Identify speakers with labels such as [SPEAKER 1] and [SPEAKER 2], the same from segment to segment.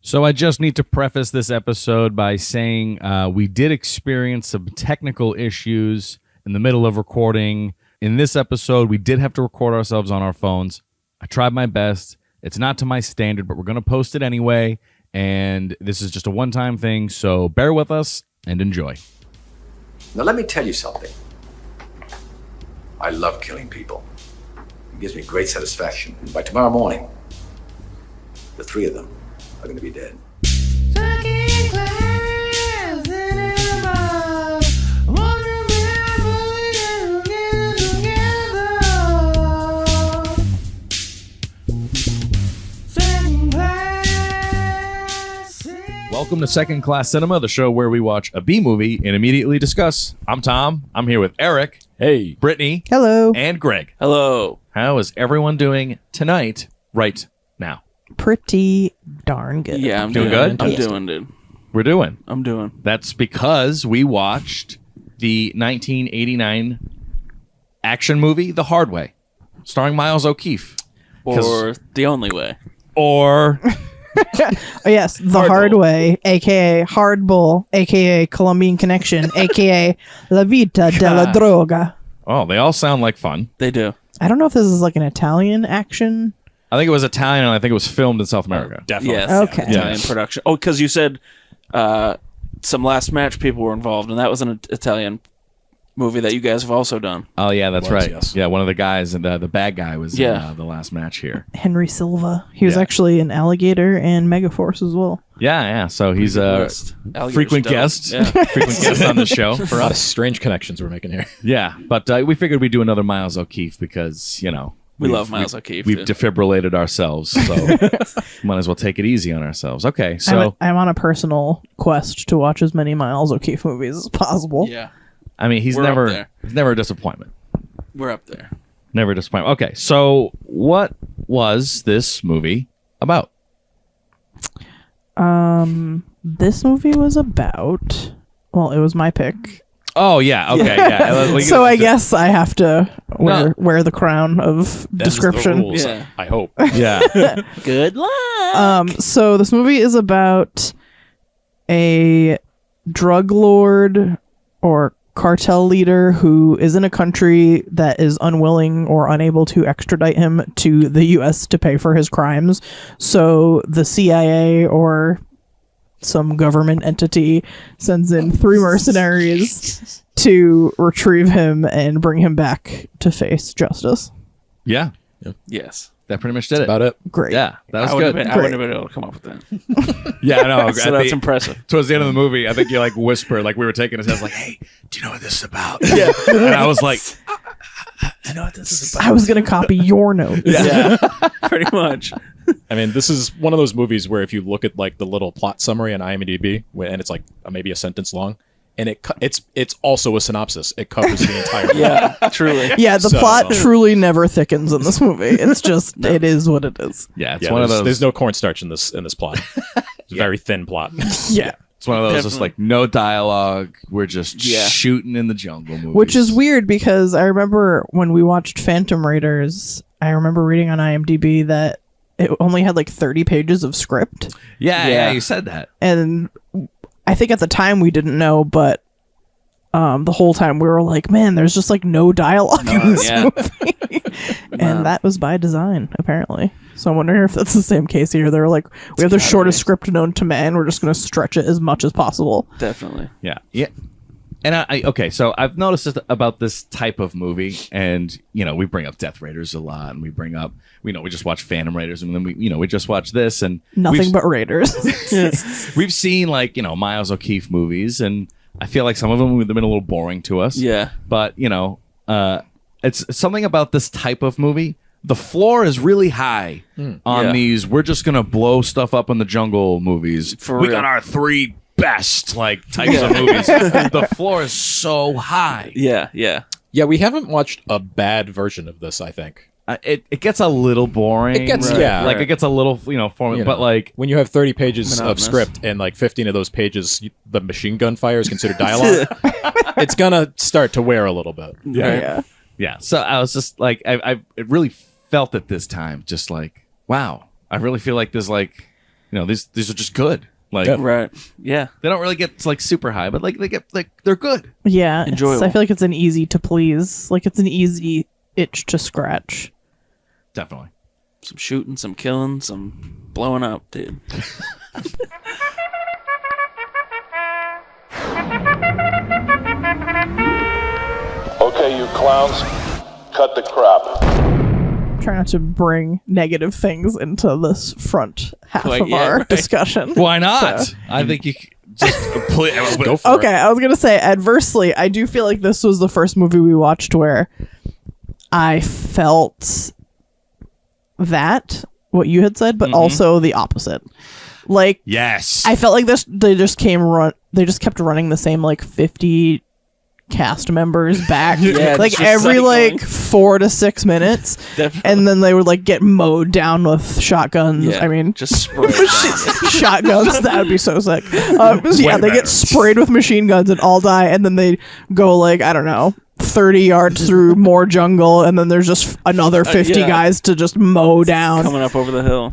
[SPEAKER 1] So I just need to preface this episode by saying we did experience some technical issues in the middle of recording. In this episode, we did have to record ourselves on our phones. I tried my best. It's not to my standard, but we're going to post it anyway. And this is just a one-time thing, so bear with us and enjoy.
[SPEAKER 2] Now let me tell you something. I love killing people. It gives me great satisfaction. And by tomorrow morning, the three of them are going to be dead.
[SPEAKER 1] Welcome to Second Class Cinema, the show where we watch a B movie and immediately discuss. I'm Tom. I'm here with Eric.
[SPEAKER 3] Hey.
[SPEAKER 1] Brittany.
[SPEAKER 4] Hello.
[SPEAKER 1] And Greg.
[SPEAKER 3] Hello.
[SPEAKER 1] How is everyone doing tonight, right now?
[SPEAKER 4] Pretty darn good.
[SPEAKER 3] Yeah, I'm
[SPEAKER 1] Doing
[SPEAKER 3] doing
[SPEAKER 1] good?
[SPEAKER 3] I'm
[SPEAKER 4] Yes.
[SPEAKER 3] doing, dude.
[SPEAKER 1] We're doing.
[SPEAKER 3] I'm doing.
[SPEAKER 1] That's because we watched the 1989 action movie, The Hard Way, starring Miles O'Keefe.
[SPEAKER 3] Or The Only Way.
[SPEAKER 1] Or...
[SPEAKER 4] Oh, yes, The Hard Way, a.k.a. Hard Bull, a.k.a. Columbian Connection, a.k.a. La Vita Della Droga.
[SPEAKER 1] Oh, they all sound like fun.
[SPEAKER 3] They do.
[SPEAKER 4] I don't know if this is like an Italian action.
[SPEAKER 1] I think it was Italian, and I think it was filmed in South America.
[SPEAKER 3] Definitely. Yes.
[SPEAKER 4] Okay.
[SPEAKER 3] Italian production. Oh, because you said some last match people were involved, and that was an Italian movie that you guys have also done.
[SPEAKER 1] Oh, yeah, that's right.
[SPEAKER 3] yes.
[SPEAKER 1] Yeah, one of the guys, and the bad guy was
[SPEAKER 3] Yeah.
[SPEAKER 1] in the last match here.
[SPEAKER 4] Henry Silva. He was
[SPEAKER 1] Yeah.
[SPEAKER 4] actually an Alligator and Megaforce as well.
[SPEAKER 1] Yeah. So he's a
[SPEAKER 3] List. Alligator's
[SPEAKER 1] frequent
[SPEAKER 3] dope.
[SPEAKER 1] guest.
[SPEAKER 3] Yeah.
[SPEAKER 1] Frequent guest on the show for
[SPEAKER 5] A lot of
[SPEAKER 1] us.
[SPEAKER 5] strange connections we're making here.
[SPEAKER 1] Yeah, but we figured we'd do another Miles O'Keefe because, you know.
[SPEAKER 3] We love Miles O'Keefe,
[SPEAKER 1] We've
[SPEAKER 3] dude.
[SPEAKER 1] defibrillated ourselves, so might as well take it easy on ourselves. Okay, so,
[SPEAKER 4] I'm on a personal quest to watch as many Miles O'Keefe movies as possible.
[SPEAKER 3] Yeah.
[SPEAKER 1] I mean, he's
[SPEAKER 3] We're up
[SPEAKER 1] never
[SPEAKER 3] there.
[SPEAKER 1] a disappointment.
[SPEAKER 3] We're up there.
[SPEAKER 1] Never a disappointment. Okay, so what was this movie about?
[SPEAKER 4] This movie was about... Well, it was my pick.
[SPEAKER 1] Oh, yeah, okay, yeah.
[SPEAKER 4] So I guess I have to
[SPEAKER 1] No.
[SPEAKER 4] wear the crown of
[SPEAKER 5] Them's
[SPEAKER 4] description.
[SPEAKER 5] The rules,
[SPEAKER 3] Yeah.
[SPEAKER 5] I hope.
[SPEAKER 1] Yeah.
[SPEAKER 3] Good luck.
[SPEAKER 4] So this movie is about a drug lord or cartel leader who is in a country that is unwilling or unable to extradite him to the US to pay for his crimes. So the CIA or some government entity sends in 3 mercenaries to retrieve him and bring him back to face justice.
[SPEAKER 1] Yeah,
[SPEAKER 3] Yes.
[SPEAKER 1] that pretty much did it.
[SPEAKER 5] About it.
[SPEAKER 4] Great.
[SPEAKER 1] Yeah, that was
[SPEAKER 3] I wouldn't
[SPEAKER 1] good.
[SPEAKER 3] have been able to come up with that.
[SPEAKER 1] Yeah, I know.
[SPEAKER 3] So that's impressive.
[SPEAKER 1] Towards the end of the movie, I think you like whispered, like we were taking his head, like, "Hey, do you know what this is about?" Yeah, and I was like, "You know what this is about?"
[SPEAKER 4] I was going to copy your notes.
[SPEAKER 3] Yeah. Pretty much.
[SPEAKER 5] I mean, this is one of those movies where if you look at like the little plot summary on IMDb, and it's like maybe a sentence long, and it's also a synopsis. It covers the entire movie.
[SPEAKER 3] Yeah. Truly.
[SPEAKER 4] Yeah, the
[SPEAKER 5] So-
[SPEAKER 4] plot truly never thickens in this movie. It's just, it is what it is.
[SPEAKER 1] Yeah, it's
[SPEAKER 5] Yeah,
[SPEAKER 1] one of those.
[SPEAKER 5] there's no cornstarch in this plot. It's a very thin plot.
[SPEAKER 4] Yeah.
[SPEAKER 1] It's one of those just
[SPEAKER 3] Definitely.
[SPEAKER 1] like no dialogue. We're just
[SPEAKER 3] Yeah.
[SPEAKER 1] shooting in the jungle movies.
[SPEAKER 4] Which is weird because I remember when we watched Phantom Raiders, I remember reading on IMDb that it only had like 30 pages of script.
[SPEAKER 1] Yeah,
[SPEAKER 3] Yeah.
[SPEAKER 1] you said that.
[SPEAKER 4] And I think at the time we didn't know, but the whole time we were like, man, there's just like no dialogue in this
[SPEAKER 3] yeah.
[SPEAKER 4] movie. And that was by design, apparently. So I'm wondering if that's the same case here. They're like, we have the shortest script known to man. We're just going to stretch it as much as possible.
[SPEAKER 3] Definitely.
[SPEAKER 1] Yeah, yeah. And okay, so I've noticed this about this type of movie, and you know, we bring up Death Raiders a lot, and we bring up, we just watch Phantom Raiders, and then we just watch this, and
[SPEAKER 4] Nothing
[SPEAKER 1] we've-
[SPEAKER 4] but Raiders.
[SPEAKER 1] we've seen like Miles O'Keefe movies, and I feel like some of them have been a little boring to us.
[SPEAKER 3] Yeah.
[SPEAKER 1] But it's something about this type of movie. The floor is really high on
[SPEAKER 3] Yeah.
[SPEAKER 1] these. We're just gonna blow stuff up in the jungle movies.
[SPEAKER 3] For
[SPEAKER 1] we
[SPEAKER 3] real.
[SPEAKER 1] got our 3 best like types of movies. The floor is so high.
[SPEAKER 3] Yeah. Yeah.
[SPEAKER 5] Yeah, we haven't watched a bad version of this, I think.
[SPEAKER 1] It gets a little boring.
[SPEAKER 5] It gets-
[SPEAKER 3] Right,
[SPEAKER 5] yeah.
[SPEAKER 1] like
[SPEAKER 3] right.
[SPEAKER 1] it gets a little formal,
[SPEAKER 5] You
[SPEAKER 1] but
[SPEAKER 5] know,
[SPEAKER 1] like
[SPEAKER 5] when you have 30 pages of
[SPEAKER 3] Monotonous.
[SPEAKER 5] script and like 15 of those pages, the machine gun fire is considered dialogue, it's gonna start to wear a little bit.
[SPEAKER 3] Right.
[SPEAKER 1] yeah. So I was just like, I really felt it this time. Just like, wow, I really feel like there's like these are just good. Like
[SPEAKER 3] Right. Yeah.
[SPEAKER 1] they don't really get like super high, but like they get like they're good.
[SPEAKER 4] Yeah,
[SPEAKER 3] Enjoyable.
[SPEAKER 4] I feel like it's an easy to please. Like it's an easy itch to scratch.
[SPEAKER 1] Definitely.
[SPEAKER 3] Some shooting, some killing, some blowing up, dude.
[SPEAKER 6] Okay, you clowns, cut the crap.
[SPEAKER 4] Try not to bring negative things into this front half
[SPEAKER 3] Like,
[SPEAKER 4] of
[SPEAKER 3] yeah,
[SPEAKER 4] our
[SPEAKER 3] right.
[SPEAKER 4] discussion.
[SPEAKER 1] Why not? I think you just
[SPEAKER 5] Go for
[SPEAKER 4] Okay, I was gonna say adversely, I do feel like this was the first movie we watched where I felt that what you had said, but also the opposite. Like,
[SPEAKER 1] Yes.
[SPEAKER 4] I felt like they just kept running the same like 50 cast members back,
[SPEAKER 3] Yeah,
[SPEAKER 4] like
[SPEAKER 3] just
[SPEAKER 4] every
[SPEAKER 3] recycling.
[SPEAKER 4] like 4 to 6 minutes,
[SPEAKER 3] Definitely.
[SPEAKER 4] and then they would like get mowed down with shotguns.
[SPEAKER 3] Yeah,
[SPEAKER 4] I mean,
[SPEAKER 3] just spray it down.
[SPEAKER 4] shotguns. That would be so sick. Yeah, they get
[SPEAKER 1] better.
[SPEAKER 4] sprayed with machine guns and all die, and then they go like, I don't know, 30 yards through more jungle, and then there's just another 50
[SPEAKER 3] yeah.
[SPEAKER 4] guys to just mow down,
[SPEAKER 3] Coming up over the hill.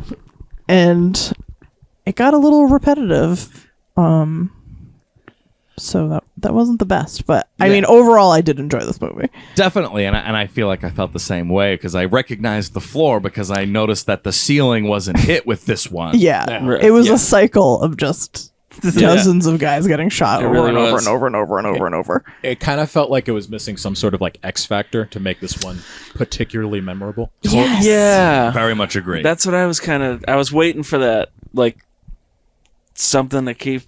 [SPEAKER 4] and it got a little repetitive. So that wasn't the best, but I mean, overall, I did enjoy this movie.
[SPEAKER 1] Definitely, and I feel like I felt the same way because I recognized the floor because I noticed that the ceiling wasn't hit with this one.
[SPEAKER 4] Yeah,
[SPEAKER 3] Right.
[SPEAKER 4] it was
[SPEAKER 3] Yeah.
[SPEAKER 4] a cycle of just dozens of guys getting shot
[SPEAKER 3] It
[SPEAKER 4] over
[SPEAKER 3] really
[SPEAKER 4] and over
[SPEAKER 3] was.
[SPEAKER 4] and over and over and over and over.
[SPEAKER 5] It kind of felt like it was missing some sort of like X factor to make this one particularly memorable.
[SPEAKER 4] Yes.
[SPEAKER 3] Yeah.
[SPEAKER 1] Very much agree.
[SPEAKER 3] That's what I was waiting for that, like, something to keep,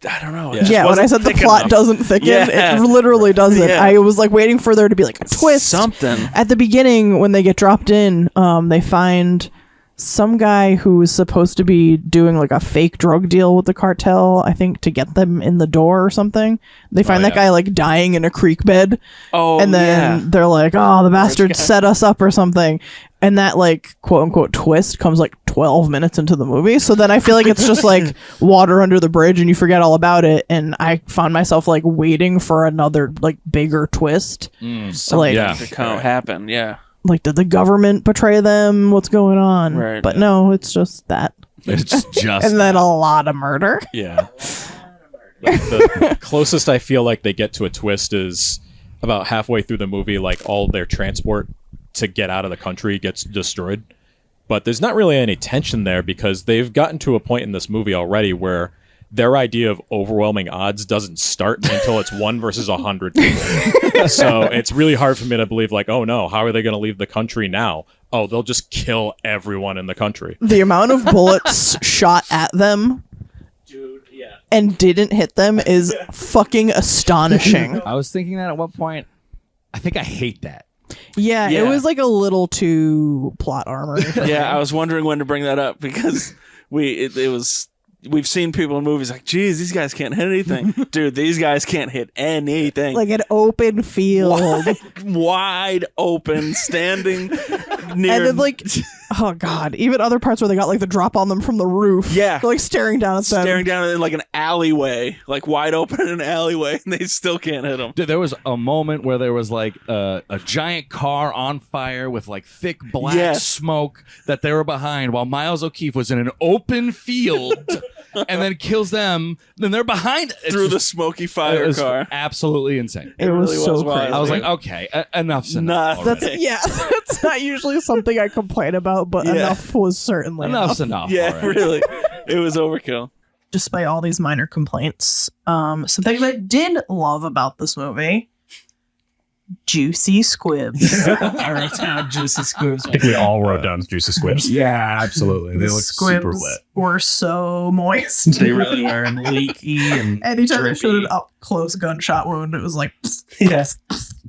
[SPEAKER 3] I don't know. it just
[SPEAKER 4] Yeah, when I
[SPEAKER 3] wasn't
[SPEAKER 4] said the
[SPEAKER 3] thick
[SPEAKER 4] plot
[SPEAKER 3] enough.
[SPEAKER 4] doesn't thicken,
[SPEAKER 3] Yeah.
[SPEAKER 4] it literally doesn't.
[SPEAKER 3] Yeah.
[SPEAKER 4] I was like waiting for there to be like a twist.
[SPEAKER 3] Something.
[SPEAKER 4] At the beginning, when they get dropped in, they find some guy who is supposed to be doing like a fake drug deal with the cartel, I think, to get them in the door or something. They find that
[SPEAKER 1] yeah.
[SPEAKER 4] guy like dying in a creek bed.
[SPEAKER 3] Oh,
[SPEAKER 4] And then
[SPEAKER 3] yeah.
[SPEAKER 4] they're like, oh, the bastard set us up or something. And that like quote unquote twist comes like 12 minutes into the movie. So then I feel like it's just like water under the bridge and you forget all about it. And I found myself like waiting for another like bigger twist.
[SPEAKER 3] Something
[SPEAKER 1] yeah.
[SPEAKER 3] to happen. Yeah.
[SPEAKER 4] Like, did the government betray them? What's going on?
[SPEAKER 3] Right.
[SPEAKER 4] But no, it's just that.
[SPEAKER 1] It's just
[SPEAKER 4] And then a lot of murder.
[SPEAKER 5] Yeah. Like, the closest I feel like they get to a twist is about halfway through the movie, like all their transport to get out of the country gets destroyed. But there's not really any tension there because they've gotten to a point in this movie already where their idea of overwhelming odds doesn't start until it's 1 versus 100 people. So it's really hard for me to believe, like, oh no, how are they going to leave the country now? Oh, they'll just kill everyone in the country.
[SPEAKER 4] The amount of bullets shot at them and didn't hit them is fucking astonishing.
[SPEAKER 1] I was thinking that at one point. I think I hate that.
[SPEAKER 4] Yeah,
[SPEAKER 3] Yeah.
[SPEAKER 4] it was like a little too plot armor.
[SPEAKER 3] Yeah, I was wondering when to bring that up because we've seen people in movies like, geez, these guys can't hit anything. Dude, these guys can't hit anything.
[SPEAKER 4] Like an open field.
[SPEAKER 3] Wide open, standing near.
[SPEAKER 4] And then like, oh god, even other parts where they got like the drop on them from the roof.
[SPEAKER 3] Yeah.
[SPEAKER 4] They're like staring down at them.
[SPEAKER 3] staring down in like an alleyway, like wide open in an alleyway, and they still can't hit them.
[SPEAKER 1] Dude, there was a moment where there was like a giant car on fire with like thick black
[SPEAKER 3] Yes.
[SPEAKER 1] smoke that they were behind while Miles O'Keefe was in an open field and then kills them. Then they're behind it.
[SPEAKER 3] Through the smoky
[SPEAKER 1] It
[SPEAKER 3] fire
[SPEAKER 1] was
[SPEAKER 3] car.
[SPEAKER 1] absolutely insane.
[SPEAKER 4] It was
[SPEAKER 3] really
[SPEAKER 4] so
[SPEAKER 3] was
[SPEAKER 4] crazy.
[SPEAKER 3] wild.
[SPEAKER 1] I was like, okay, enough's enough.
[SPEAKER 3] Nothing.
[SPEAKER 1] already.
[SPEAKER 4] Yeah, that's not usually something I complain about, but
[SPEAKER 3] Yeah.
[SPEAKER 4] enough was certainly
[SPEAKER 1] Enough's
[SPEAKER 4] enough.
[SPEAKER 1] enough.
[SPEAKER 3] Yeah,
[SPEAKER 1] already.
[SPEAKER 3] really. It was overkill.
[SPEAKER 4] Despite all these minor complaints, something I did love about this movie: juicy squibs.
[SPEAKER 7] I wrote down juicy squibs.
[SPEAKER 8] I think we all wrote down juicy squibs.
[SPEAKER 7] Yeah, absolutely. They look super
[SPEAKER 4] Squibs
[SPEAKER 7] wet.
[SPEAKER 4] were so moist.
[SPEAKER 7] They really were, and leaky and
[SPEAKER 4] Anytime they
[SPEAKER 7] drippy.
[SPEAKER 4] showed an up close gunshot wound, it was like,
[SPEAKER 7] Yes,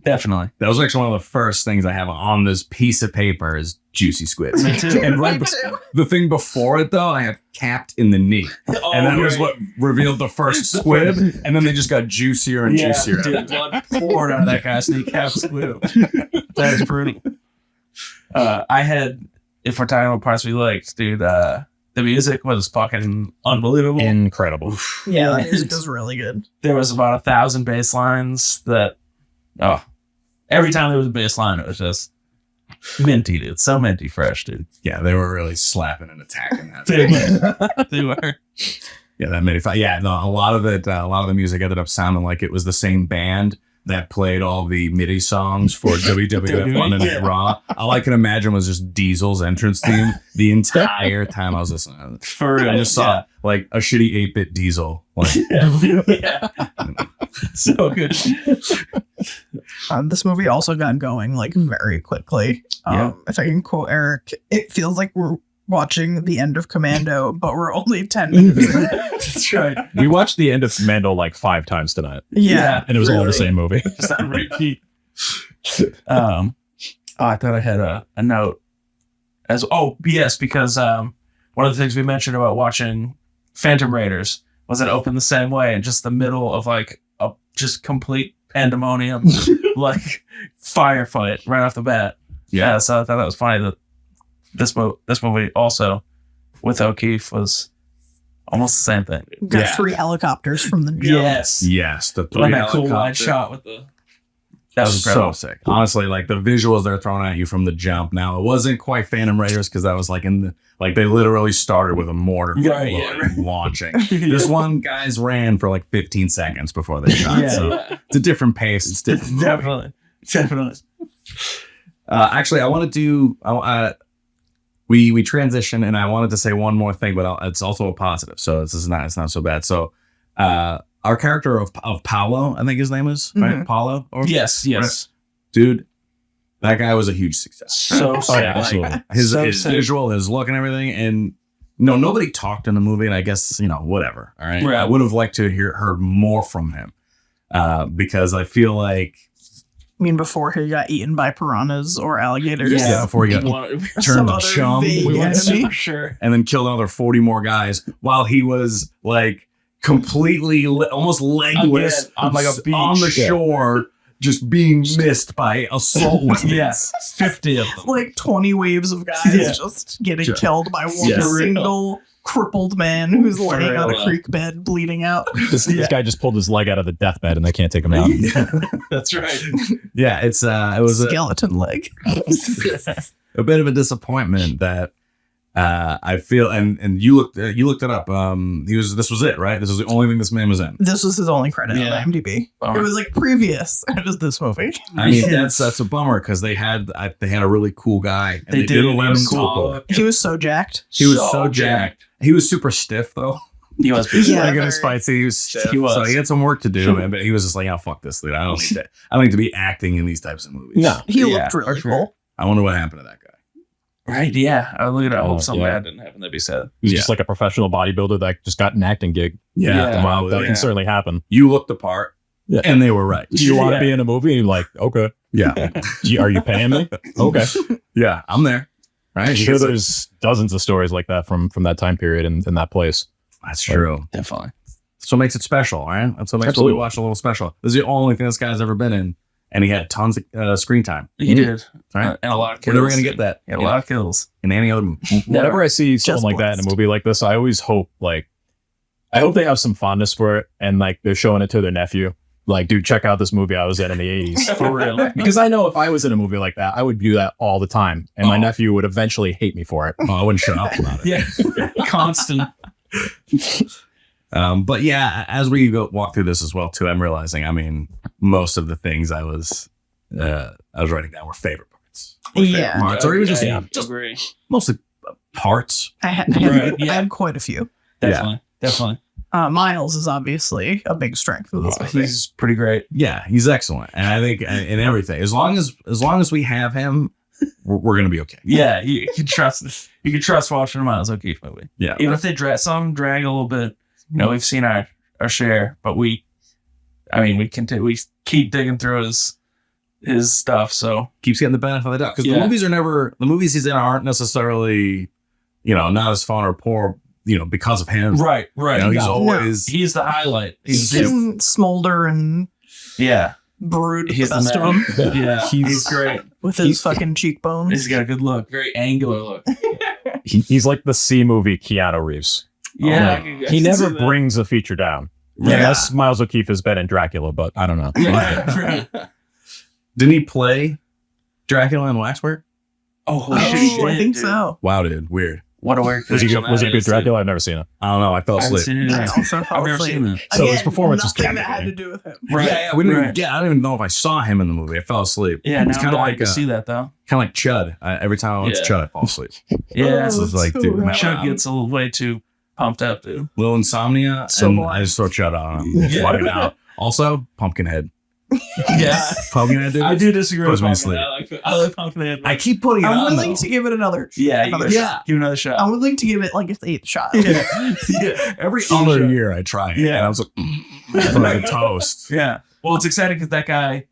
[SPEAKER 7] definitely. That was actually one of the first things I have on this piece of paper is juicy squibs. Me too. And right the thing before it though, I have capped in the knee. And that was what revealed the first squib. And then they just got juicier and juicier.
[SPEAKER 8] Dude, blood poured out of that guy's kneecap squib. That is brutal. I had, if we're talking about parts we liked, dude, the music was fucking unbelievable. Incredible.
[SPEAKER 4] yeah,
[SPEAKER 7] that
[SPEAKER 4] the music was really good.
[SPEAKER 7] There was about 1,000 bass lines that, every time there was a bass line, it was just
[SPEAKER 8] Minty, dude. So minty fresh, dude.
[SPEAKER 7] Yeah, they were really slapping and attacking that.
[SPEAKER 8] They were.
[SPEAKER 7] Yeah, that made it fun. Yeah, no, a lot of the music ended up sounding like it was the same band that played all the MIDI songs for WWF Monday Night Raw. All I can imagine was just Diesel's entrance theme the entire time I was listening to it.
[SPEAKER 8] For real.
[SPEAKER 7] I just saw like a shitty 8-bit Diesel. Like,
[SPEAKER 8] Yeah. So good.
[SPEAKER 4] This movie also got going like very quickly. If I can quote Eric, it feels like we're watching the end of Commando, but we're only 10 minutes in.
[SPEAKER 8] That's right.
[SPEAKER 5] We watched the end of Commando like 5 times tonight,
[SPEAKER 4] Yeah.
[SPEAKER 5] and it was all the same movie.
[SPEAKER 8] Just on repeat. I thought I had a note yes, because one of the things we mentioned about watching Phantom Raiders was it opened the same way in just the middle of like a just complete pandemonium, like firefight right off the bat. Yeah, so I thought that was funny that this movie also with O'Keefe was almost the same thing.
[SPEAKER 4] Got 3 helicopters from the jump.
[SPEAKER 8] Yes,
[SPEAKER 7] the
[SPEAKER 8] and
[SPEAKER 7] 3
[SPEAKER 8] that cool wide
[SPEAKER 7] helicopter.
[SPEAKER 8] shot with the that was
[SPEAKER 7] so
[SPEAKER 8] incredible.
[SPEAKER 7] sick. Honestly, like the visuals they're throwing at you from the jump. Now it wasn't quite Phantom Raiders because that was like they literally started with a mortar launching. This one guys ran for like 15 seconds before they shot. It's a different pace. It's different.
[SPEAKER 8] Definitely.
[SPEAKER 7] Actually, I wanted to. We transition, and I wanted to say one more thing, but it's also a positive. So it's not so bad. So our character of Paolo, I think his name is right, Paulo.
[SPEAKER 8] Yes.
[SPEAKER 7] Right? Dude, that guy was a huge success.
[SPEAKER 8] So sick.
[SPEAKER 5] absolutely.
[SPEAKER 7] His
[SPEAKER 8] sick.
[SPEAKER 7] visual, his look, and everything, and nobody talked in the movie, and I guess whatever. All right,
[SPEAKER 8] Right.
[SPEAKER 7] I would have liked to heard more from him because I feel like.
[SPEAKER 4] I mean, before he got eaten by piranhas or alligators.
[SPEAKER 7] Yeah, before he got turned to chum,
[SPEAKER 8] For sure.
[SPEAKER 7] and then killed another 40 more guys while he was like completely almost legless
[SPEAKER 8] Again, on like a beach.
[SPEAKER 7] on the shore, just being missed by assault weapons.
[SPEAKER 8] Yes, 50 of them.
[SPEAKER 4] Like 20 waves of guys just getting killed by one single crippled man who's laying on a creek bed bleeding out.
[SPEAKER 5] This guy just pulled his leg out of the deathbed, and they can't take him out.
[SPEAKER 8] That's right.
[SPEAKER 7] Yeah, it was
[SPEAKER 4] Skeleton leg.
[SPEAKER 7] a bit of a disappointment that I feel, and you looked it up. This was it, right? This was the only thing this man was in.
[SPEAKER 4] This was his only credit on IMDb.
[SPEAKER 8] Bummer.
[SPEAKER 4] It was like previous. It was this movie.
[SPEAKER 7] I mean, that's a bummer because they had a really cool guy. And
[SPEAKER 8] They did.
[SPEAKER 7] let
[SPEAKER 8] He
[SPEAKER 7] him
[SPEAKER 8] was
[SPEAKER 7] talk.
[SPEAKER 8] cool.
[SPEAKER 4] He was so jacked.
[SPEAKER 7] He was so jacked. He was super stiff though.
[SPEAKER 8] He was.
[SPEAKER 4] Yeah,
[SPEAKER 7] Like in his
[SPEAKER 4] very.
[SPEAKER 7] fights, he was stiff.
[SPEAKER 8] He was.
[SPEAKER 7] So he had some work to do, man, but he was just like, "Oh fuck this, dude! I don't need to be acting in these types of movies."
[SPEAKER 5] No.
[SPEAKER 4] He
[SPEAKER 8] Yeah,
[SPEAKER 4] looked really
[SPEAKER 8] for sure.
[SPEAKER 4] cool.
[SPEAKER 7] I wonder what happened to that guy.
[SPEAKER 8] Right, yeah. I look at it. I hope something
[SPEAKER 5] yeah.
[SPEAKER 8] bad didn't happen. That'd be sad.
[SPEAKER 5] He's just like a professional bodybuilder that just got an acting gig.
[SPEAKER 8] Yeah.
[SPEAKER 5] Wow, that can certainly happen.
[SPEAKER 7] You looked the part,
[SPEAKER 5] Yeah.
[SPEAKER 7] and they were right.
[SPEAKER 5] Do you want to be in a movie? You're like, okay.
[SPEAKER 7] Yeah,
[SPEAKER 5] Are you paying me? Okay.
[SPEAKER 7] yeah, I'm there. Right?
[SPEAKER 5] I'm sure there's dozens of stories like that from that time period and in that place.
[SPEAKER 7] That's true.
[SPEAKER 8] Definitely.
[SPEAKER 7] That's what makes it special, right? That's what makes
[SPEAKER 5] Absolutely.
[SPEAKER 7] we watch a little special. This is the only thing this guy's ever been in, and he had tons of screen time.
[SPEAKER 8] He did.
[SPEAKER 7] Right?
[SPEAKER 8] And a lot of kills.
[SPEAKER 7] We're never gonna get that
[SPEAKER 8] He had a lot of kills.
[SPEAKER 7] in any other movie.
[SPEAKER 5] Whenever I see something
[SPEAKER 4] Just
[SPEAKER 5] like that in a
[SPEAKER 4] blessed.
[SPEAKER 5] movie like this, I always hope I hope they have some fondness for it and like they're showing it to their nephew. Like, dude, check out this movie I was in the 80s.
[SPEAKER 8] For real.
[SPEAKER 5] Because I know if I was in a movie like that, I would do that all the time. And my nephew would eventually hate me for it.
[SPEAKER 7] Oh, I wouldn't shut up about it.
[SPEAKER 8] Yeah. Constant.
[SPEAKER 7] But yeah, as we walk through this as well too, I'm realizing, I mean, most of the things I was writing down were favorite parts.
[SPEAKER 4] Yeah.
[SPEAKER 7] Parts, or even just
[SPEAKER 8] agree.
[SPEAKER 7] mostly parts.
[SPEAKER 4] I had quite a few.
[SPEAKER 8] Definitely.
[SPEAKER 4] Miles is obviously a big strength of this movie.
[SPEAKER 8] He's pretty great.
[SPEAKER 7] Yeah, he's excellent, and I think in everything, as long as we have him, we're gonna be okay.
[SPEAKER 8] Yeah, you can trust. You can trust watching a Miles O'Keefe movie.
[SPEAKER 7] Yeah,
[SPEAKER 8] Even if they drag a little bit. You know, we've seen our share, but we keep digging through his stuff. So
[SPEAKER 7] keeps getting the benefit of the doubt because
[SPEAKER 8] Yeah.
[SPEAKER 7] the movies he's in aren't necessarily, not as fun or poor, because of him.
[SPEAKER 8] right.
[SPEAKER 7] He's always
[SPEAKER 8] He's the highlight.
[SPEAKER 4] He's in Smolder and
[SPEAKER 8] Yeah.
[SPEAKER 4] Brood,
[SPEAKER 8] He's
[SPEAKER 4] the best
[SPEAKER 8] the
[SPEAKER 4] of
[SPEAKER 8] man.
[SPEAKER 4] them,
[SPEAKER 8] Yeah. He's great.
[SPEAKER 4] with his fucking cheekbones.
[SPEAKER 8] He's got a good look. Very angular look.
[SPEAKER 5] He's like the C movie Keanu Reeves.
[SPEAKER 8] Yeah.
[SPEAKER 5] Like, he never brings a feature down.
[SPEAKER 7] Yeah.
[SPEAKER 5] Unless Miles O'Keefe has been in Dracula, but I don't know.
[SPEAKER 8] Yeah.
[SPEAKER 7] Didn't he play Dracula in Waxwork?
[SPEAKER 8] Oh, holy shit!
[SPEAKER 4] I think so.
[SPEAKER 1] Wow, dude, weird.
[SPEAKER 8] What a weird.
[SPEAKER 5] Was
[SPEAKER 8] connection
[SPEAKER 5] it
[SPEAKER 8] that
[SPEAKER 5] good
[SPEAKER 8] is,
[SPEAKER 5] Dracula? I've never seen it.
[SPEAKER 1] I don't know. I fell
[SPEAKER 8] dude. I haven't
[SPEAKER 1] asleep.
[SPEAKER 8] seen it
[SPEAKER 4] I
[SPEAKER 8] either.
[SPEAKER 4] also fell
[SPEAKER 8] I've never
[SPEAKER 4] asleep.
[SPEAKER 8] seen it.
[SPEAKER 5] So his performance was
[SPEAKER 4] nothing that had to
[SPEAKER 5] captivating.
[SPEAKER 4] do with him.
[SPEAKER 8] Right.
[SPEAKER 1] Yeah, we didn't
[SPEAKER 8] Right.
[SPEAKER 1] even get. I don't even know if I saw him in the movie. I fell asleep.
[SPEAKER 8] Yeah,
[SPEAKER 1] it's
[SPEAKER 8] now
[SPEAKER 1] kind
[SPEAKER 8] I'm
[SPEAKER 1] of
[SPEAKER 8] dying
[SPEAKER 1] like
[SPEAKER 8] to see that though.
[SPEAKER 1] kind of like Chud. Every time I went to
[SPEAKER 8] Yeah.
[SPEAKER 1] Chud, I fall asleep.
[SPEAKER 8] Yeah,
[SPEAKER 1] So it's like,
[SPEAKER 4] so
[SPEAKER 1] dude,
[SPEAKER 4] rad.
[SPEAKER 8] Chuck gets a little way too pumped up, dude.
[SPEAKER 1] little insomnia,
[SPEAKER 4] So
[SPEAKER 1] and
[SPEAKER 4] boring.
[SPEAKER 1] I just throw Chud on him.
[SPEAKER 8] Yeah.
[SPEAKER 1] Fuck it out. Also, Pumpkinhead.
[SPEAKER 8] Yeah,
[SPEAKER 1] Pumpkinhead, dude.
[SPEAKER 8] I do disagree with
[SPEAKER 1] Puts me to
[SPEAKER 8] Pumpkinhead.
[SPEAKER 1] sleep.
[SPEAKER 8] I like Pumpkinhead.
[SPEAKER 1] I keep putting it
[SPEAKER 4] I'm
[SPEAKER 1] on.
[SPEAKER 4] willing
[SPEAKER 1] though.
[SPEAKER 4] to give it another.
[SPEAKER 8] Yeah,
[SPEAKER 4] another
[SPEAKER 8] you-
[SPEAKER 4] shot.
[SPEAKER 8] give it another shot.
[SPEAKER 4] I'm willing to give it like its 8th shot.
[SPEAKER 8] yeah.
[SPEAKER 1] Every
[SPEAKER 8] Sure.
[SPEAKER 1] other year, I try it.
[SPEAKER 8] Yeah.
[SPEAKER 1] And I was like, like a toast.
[SPEAKER 8] Yeah. Well, it's exciting because that guy.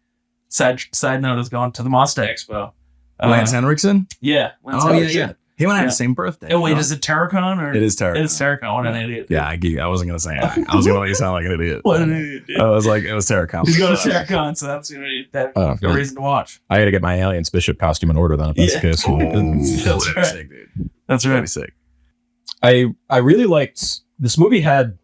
[SPEAKER 8] Side note is going to the Monster Expo.
[SPEAKER 1] Lance Henriksen.
[SPEAKER 8] Yeah. Lance
[SPEAKER 1] Oh yeah,
[SPEAKER 8] Henriksen.
[SPEAKER 1] yeah. Him and I have
[SPEAKER 8] Yeah.
[SPEAKER 1] the same birthday.
[SPEAKER 8] Oh wait, is it Terracon or
[SPEAKER 1] It is Terracon.
[SPEAKER 8] It's Terracon. What an idiot.
[SPEAKER 1] Yeah, I wasn't gonna say it. I was gonna make you sound like an idiot.
[SPEAKER 8] What an idiot. Dude.
[SPEAKER 1] I was like, it was Terracon.
[SPEAKER 8] He's going to Terracon, so that's gonna be that
[SPEAKER 5] Oh,
[SPEAKER 8] a
[SPEAKER 5] good.
[SPEAKER 8] reason to watch.
[SPEAKER 5] I got to get my Aliens Bishop costume in order then, if that's
[SPEAKER 8] Yeah.
[SPEAKER 5] the case.
[SPEAKER 1] That's
[SPEAKER 8] That's right.
[SPEAKER 1] sick, dude.
[SPEAKER 8] That's
[SPEAKER 1] That'd
[SPEAKER 8] right.
[SPEAKER 1] be sick.
[SPEAKER 5] I really liked this movie had,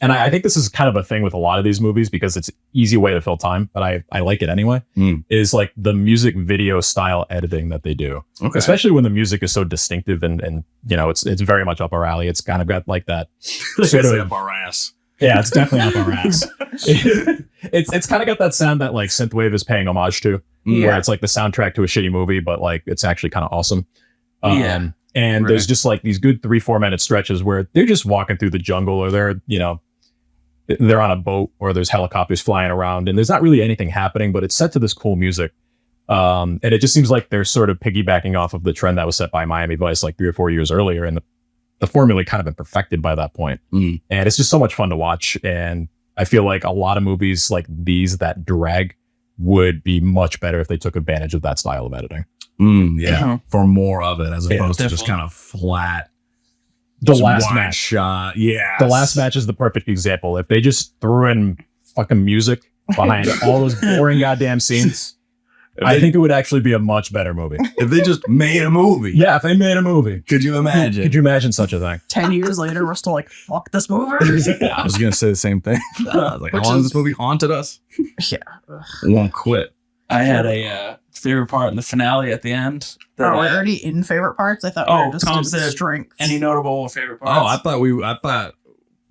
[SPEAKER 5] and I think this is kind of a thing with a lot of these movies because it's an easy way to fill time, but I like it anyway, is like the music video style editing that they do.
[SPEAKER 1] Okay.
[SPEAKER 5] Especially when the music is so distinctive and you know, it's very much up our alley. It's kind of got like that sort of,
[SPEAKER 1] up our ass.
[SPEAKER 5] yeah, it's definitely up our ass. It's kind of got that sound that like synthwave is paying homage to, where it's like the soundtrack to a shitty movie, but like it's actually kind of awesome.
[SPEAKER 8] Yeah.
[SPEAKER 5] And there's
[SPEAKER 8] Right.
[SPEAKER 5] just like these good 3-4 minute stretches where they're just walking through the jungle, or they're, you know, they're on a boat, or there's helicopters flying around, and there's not really anything happening, but it's set to this cool music. And it just seems like they're sort of piggybacking off of the trend that was set by Miami Vice like 3 or 4 years earlier, and the formula kind of been perfected by that point. And it's just so much fun to watch. And I feel like a lot of movies like these that drag would be much better if they took advantage of that style of editing.
[SPEAKER 1] Yeah, for more of it as opposed to just
[SPEAKER 8] definitely.
[SPEAKER 1] kind of flat.
[SPEAKER 5] The
[SPEAKER 1] just
[SPEAKER 5] last
[SPEAKER 1] one
[SPEAKER 5] match.
[SPEAKER 1] shot. Yeah,
[SPEAKER 5] The last match is the perfect example. If they just threw in fucking music behind all those boring goddamn scenes, I think it would actually be a much better movie.
[SPEAKER 1] If they just made a movie,
[SPEAKER 5] Yeah, if they made a movie.
[SPEAKER 1] could you imagine?
[SPEAKER 5] Could you imagine such a thing?
[SPEAKER 4] 10 years later, we're still like, fuck this movie.
[SPEAKER 1] I was gonna say the same thing. I was like, how
[SPEAKER 4] Which
[SPEAKER 1] long has
[SPEAKER 4] is-
[SPEAKER 1] this movie haunted us?
[SPEAKER 4] Yeah.
[SPEAKER 1] Won't quit.
[SPEAKER 8] I had a favorite part in the finale at the end.
[SPEAKER 4] Are we already in favorite parts? I thought we
[SPEAKER 8] Oh,
[SPEAKER 4] were just
[SPEAKER 8] Tom
[SPEAKER 4] in
[SPEAKER 8] said
[SPEAKER 4] strength.
[SPEAKER 8] Any notable favorite parts?
[SPEAKER 1] Oh, I thought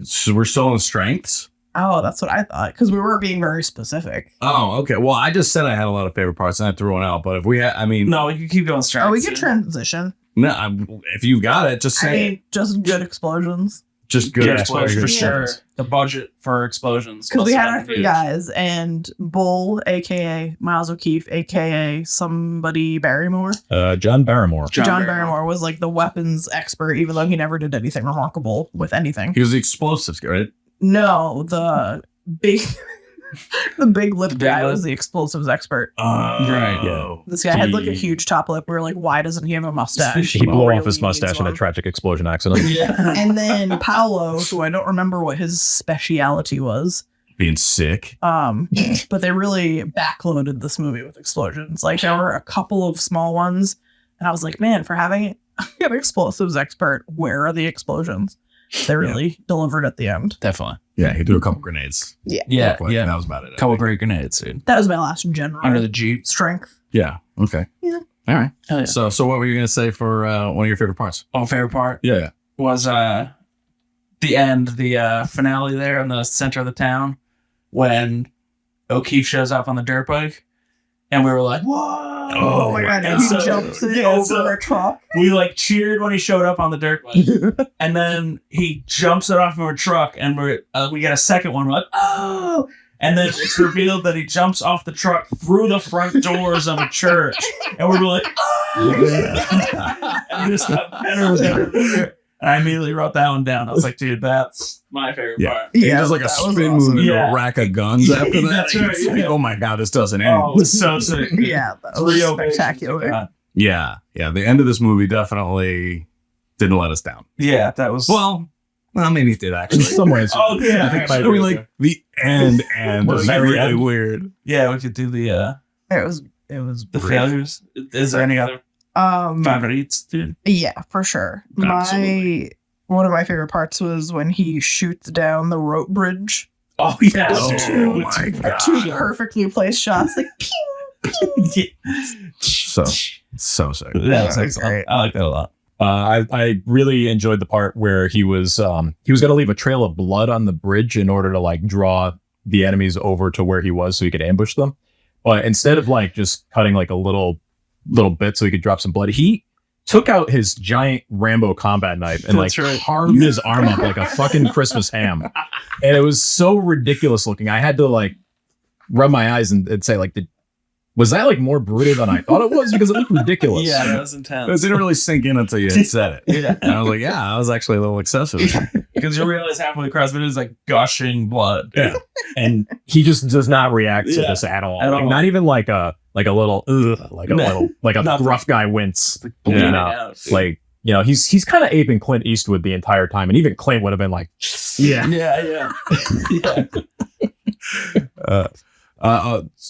[SPEAKER 1] so we're still in strengths.
[SPEAKER 4] Oh, that's what I thought. Because we were being very specific.
[SPEAKER 1] Oh, okay. Well, I just said I had a lot of favorite parts and I threw one out. But if we had, I mean,
[SPEAKER 8] No, we can keep going straight.
[SPEAKER 4] Oh, we can transition.
[SPEAKER 1] no, if you got it, just
[SPEAKER 4] I
[SPEAKER 1] say it.
[SPEAKER 4] mean, just good explosions.
[SPEAKER 1] Just good
[SPEAKER 8] Yeah,
[SPEAKER 1] explosions.
[SPEAKER 8] for sure. The budget for explosions.
[SPEAKER 4] Because we had our
[SPEAKER 8] must
[SPEAKER 4] 3
[SPEAKER 8] be
[SPEAKER 4] guys, and Bull, aka Miles O'Keefe, aka somebody Barrymore.
[SPEAKER 5] John Barrymore.
[SPEAKER 4] John Barrymore was like the weapons expert, even though he never did anything remarkable with anything.
[SPEAKER 1] He was the explosives guy, right?
[SPEAKER 4] No, the big, the big lip
[SPEAKER 8] Big
[SPEAKER 4] guy
[SPEAKER 8] lip?
[SPEAKER 4] was the explosives expert.
[SPEAKER 8] Right,
[SPEAKER 5] yeah.
[SPEAKER 4] This guy had like a
[SPEAKER 5] He-
[SPEAKER 4] huge top lip. We were like, why doesn't he have a mustache?
[SPEAKER 5] He blew
[SPEAKER 4] Really
[SPEAKER 5] off his mustache
[SPEAKER 4] needs
[SPEAKER 5] in a
[SPEAKER 4] one.
[SPEAKER 5] tragic explosion accident.
[SPEAKER 8] Yeah.
[SPEAKER 4] And then Paolo, who I don't remember what his speciality was.
[SPEAKER 1] Being sick.
[SPEAKER 4] But they really backloaded this movie with explosions. Like there were a couple of small ones, and I was like, man, for having an explosives expert, where are the explosions? They really delivered at the end.
[SPEAKER 8] Definitely.
[SPEAKER 1] Yeah, he threw a couple grenades.
[SPEAKER 8] Yeah.
[SPEAKER 1] Quick,
[SPEAKER 8] Yeah.
[SPEAKER 1] and that was about it. I
[SPEAKER 8] Couple
[SPEAKER 1] think.
[SPEAKER 8] great grenades, dude.
[SPEAKER 4] That was my last general
[SPEAKER 8] Under the Jeep.
[SPEAKER 4] strength.
[SPEAKER 1] Yeah. Okay.
[SPEAKER 4] Yeah.
[SPEAKER 1] All right.
[SPEAKER 8] Hell yeah.
[SPEAKER 1] So what were you gonna say for one of your favorite parts?
[SPEAKER 8] Oh, favorite part
[SPEAKER 1] Yeah.
[SPEAKER 8] was the end, the finale there in the center of the town when O'Keefe shows up on the dirt bike, and we were like, "Whoa!"
[SPEAKER 1] Oh my
[SPEAKER 4] God,
[SPEAKER 8] And
[SPEAKER 4] he
[SPEAKER 8] so-
[SPEAKER 4] jumps it
[SPEAKER 8] yeah,
[SPEAKER 4] over
[SPEAKER 8] so-
[SPEAKER 4] a truck.
[SPEAKER 8] We like cheered when he showed up on the dirt bike, and then he jumps it off of a truck, and we get a second one. We're like, "Oh!" And then it's revealed that he jumps off the truck through the front doors of a church, and we were like, "Oh!" And this got better with every year. And I immediately wrote that one down. I was like, "Dude, that's my favorite
[SPEAKER 1] Yeah.
[SPEAKER 8] part."
[SPEAKER 1] He
[SPEAKER 4] Yeah,
[SPEAKER 1] does like a
[SPEAKER 4] that was
[SPEAKER 1] spin
[SPEAKER 4] awesome.
[SPEAKER 1] move into
[SPEAKER 8] Yeah.
[SPEAKER 1] a rack of guns after that.
[SPEAKER 8] That's right,
[SPEAKER 1] It's like,
[SPEAKER 8] yeah.
[SPEAKER 1] oh my god, this doesn't end.
[SPEAKER 8] Oh, it was so sick.
[SPEAKER 4] Yeah, that was
[SPEAKER 8] 3 ovations.
[SPEAKER 4] spectacular.
[SPEAKER 8] God.
[SPEAKER 1] Yeah. The end of this movie definitely didn't let us down.
[SPEAKER 8] Yeah, that was.
[SPEAKER 1] Well, maybe it did
[SPEAKER 5] In
[SPEAKER 1] actually.
[SPEAKER 5] some ways.
[SPEAKER 8] Oh yeah,
[SPEAKER 5] I think
[SPEAKER 1] I mean, like the end
[SPEAKER 5] Was
[SPEAKER 1] was
[SPEAKER 5] that
[SPEAKER 1] really
[SPEAKER 5] end?
[SPEAKER 1] weird.
[SPEAKER 8] yeah. We could do the
[SPEAKER 4] It was
[SPEAKER 8] failures. Is there any other favorites, dude?
[SPEAKER 4] Yeah, for sure.
[SPEAKER 1] Absolutely.
[SPEAKER 4] One of my favorite parts was when he shoots down the rope bridge.
[SPEAKER 8] Oh yeah,
[SPEAKER 1] Oh
[SPEAKER 8] dude.
[SPEAKER 1] my
[SPEAKER 4] Two
[SPEAKER 1] god.
[SPEAKER 4] perfectly placed shots, like pew,
[SPEAKER 7] So sick.
[SPEAKER 8] That was excellent. I like that a lot.
[SPEAKER 5] I really enjoyed the part where he was going to leave a trail of blood on the bridge in order to like draw the enemies over to where he was so he could ambush them. But instead of like just cutting like a little bit so he could drop some blood, he took out his giant Rambo combat knife and like carved his arm up like a fucking Christmas ham. And it was so ridiculous looking. I had to like rub my eyes and say like, was that like more brutal than I thought it was? Because it looked ridiculous.
[SPEAKER 3] Yeah, that was intense.
[SPEAKER 7] It didn't really sink in until you had said it.
[SPEAKER 8] Yeah.
[SPEAKER 7] And I was like, yeah, I was actually a little excessive.
[SPEAKER 8] Because you realize halfway across it is like gushing blood.
[SPEAKER 5] Yeah. And he just does not react to this at all. Like, not even like a little gruff guy wince.
[SPEAKER 3] bleeding
[SPEAKER 5] out.
[SPEAKER 3] out.
[SPEAKER 5] Like, you know, he's kind of aping Clint Eastwood the entire time. And even Clint would have been like,
[SPEAKER 3] Yeah.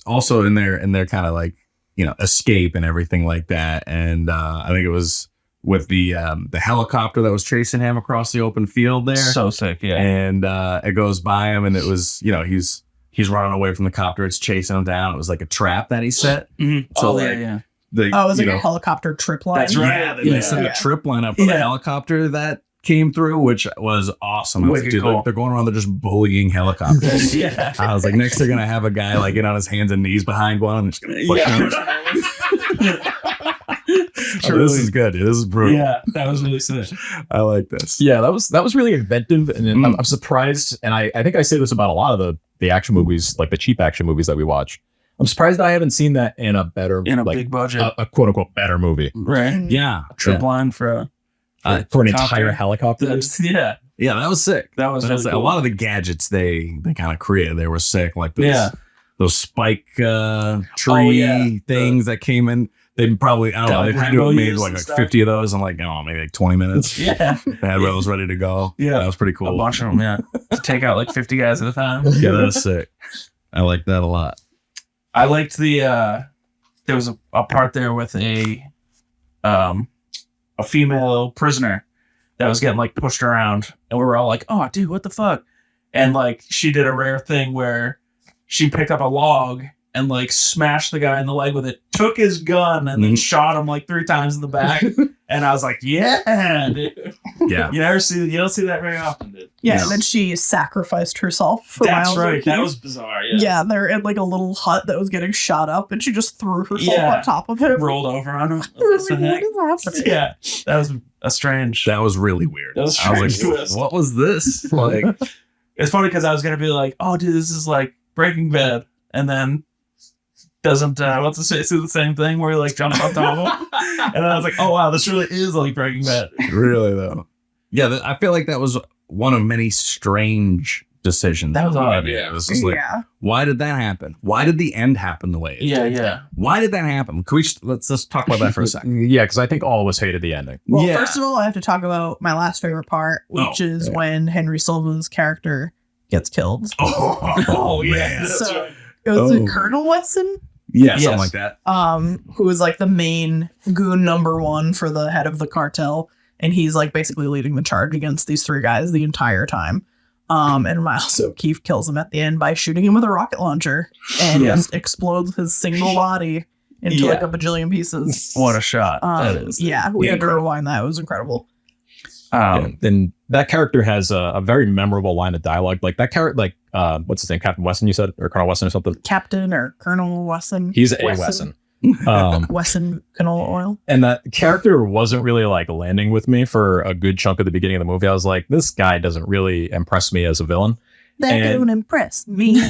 [SPEAKER 7] Also in their kind of like, you know, escape and everything like that. And I think it was with the helicopter that was chasing him across the open field there.
[SPEAKER 8] So sick, yeah.
[SPEAKER 7] And it goes by him, and it was, you know, he's running away from the copter. It's chasing him down. It was like a trap that he set.
[SPEAKER 3] Mm-hmm.
[SPEAKER 7] So
[SPEAKER 4] it was like a helicopter trip line.
[SPEAKER 3] That's right.
[SPEAKER 7] They set a trip line up for the helicopter that came through, which was awesome. I was like, dude,
[SPEAKER 8] cool.
[SPEAKER 7] they're going around, they're just bullying helicopters.
[SPEAKER 8] Yeah.
[SPEAKER 7] I was like, next they're gonna have a guy like get on his hands and knees behind one and just gonna push him. Oh, this is good. This is brutal.
[SPEAKER 8] Yeah, that was really sick.
[SPEAKER 7] I like this.
[SPEAKER 5] yeah, that was really inventive. And I'm surprised. And I think I say this about a lot of the action movies, like the cheap action movies that we watch. I'm surprised I haven't seen that in a better,
[SPEAKER 8] big budget,
[SPEAKER 5] a quote unquote better movie.
[SPEAKER 8] right?
[SPEAKER 7] Yeah.
[SPEAKER 8] Trip line for
[SPEAKER 5] For an entire helicopter.
[SPEAKER 8] Yeah,
[SPEAKER 7] Yeah, that was sick.
[SPEAKER 8] that was really
[SPEAKER 7] A
[SPEAKER 8] cool.
[SPEAKER 7] lot of the gadgets they kind of created, they were sick. Like those spike tree things that came in. They probably, I don't know, they had to have made like 50 of those in like, maybe like 20 minutes.
[SPEAKER 8] Yeah,
[SPEAKER 7] They had those ready to go.
[SPEAKER 8] Yeah.
[SPEAKER 7] That was pretty cool.
[SPEAKER 8] a bunch of them. Yeah, to take out like 50 guys at a time.
[SPEAKER 7] Yeah, that was sick. I like that a lot.
[SPEAKER 8] I liked the there was a part there with a female prisoner that was getting like pushed around, and we were all like, "Oh, dude, what the fuck?" And like she did a rare thing where she picked up a log and like smashed the guy in the leg with it, took his gun and then shot him like 3 times in the back. And I was like, "Yeah, dude."
[SPEAKER 7] Yeah.
[SPEAKER 8] You don't see that very often, dude.
[SPEAKER 4] Yeah, and then she sacrificed herself for
[SPEAKER 8] That's
[SPEAKER 4] Miles.
[SPEAKER 8] right. That was bizarre. Yeah.
[SPEAKER 4] Yeah, they're in like a little hut that was getting shot up, and she just threw herself on top of him.
[SPEAKER 8] Rolled over on him.
[SPEAKER 4] I was like, what is happening?
[SPEAKER 8] Yeah, that was a strange.
[SPEAKER 7] That was really weird.
[SPEAKER 8] That was
[SPEAKER 7] I was
[SPEAKER 8] strange
[SPEAKER 7] like,
[SPEAKER 8] twist.
[SPEAKER 7] what was this? Like,
[SPEAKER 8] It's funny because I was gonna be like, "Oh, dude, this is like Breaking Bad," and then doesn't what's the say do the same thing where he like jumps on top of him, and then I was like, "Oh wow, this really is like Breaking Bad."
[SPEAKER 7] really though. Yeah, I feel like that was one of many strange decisions.
[SPEAKER 8] That was odd.
[SPEAKER 7] Yeah, it was just like, why did that happen? Why did the end happen the way it did?
[SPEAKER 8] Yeah.
[SPEAKER 7] Why did that happen? Can we let's just talk about that for a second?
[SPEAKER 5] Yeah, because I think all of us hated the ending.
[SPEAKER 4] Well,
[SPEAKER 7] Yeah.
[SPEAKER 4] first of all, I have to talk about my last favorite part, which is when Henry Silva's character gets killed.
[SPEAKER 7] Oh
[SPEAKER 8] yeah.
[SPEAKER 7] man.
[SPEAKER 4] So it was Colonel Wesson,
[SPEAKER 7] Yeah,
[SPEAKER 8] Yes.
[SPEAKER 7] something like that.
[SPEAKER 4] who was like the main goon number 1 for the head of the cartel, and he's like basically leading the charge against these 3 guys the entire time. And Miles O'Keefe kills him at the end by shooting him with a rocket launcher and just explodes his single body into like a bajillion pieces.
[SPEAKER 8] What a shot that is.
[SPEAKER 4] Yeah, we had to rewind that. It was incredible.
[SPEAKER 5] And that character has a very memorable line of dialogue. Like that character, like what's his name, Captain Wesson, you said, or Colonel Wesson or something.
[SPEAKER 4] Captain or Colonel Wesson.
[SPEAKER 5] He's a Wesson.
[SPEAKER 4] Wesson canola oil.
[SPEAKER 5] And that character wasn't really like landing with me for a good chunk of the beginning of the movie. I was like, this guy doesn't really impress me as a villain.
[SPEAKER 4] That don't impress me.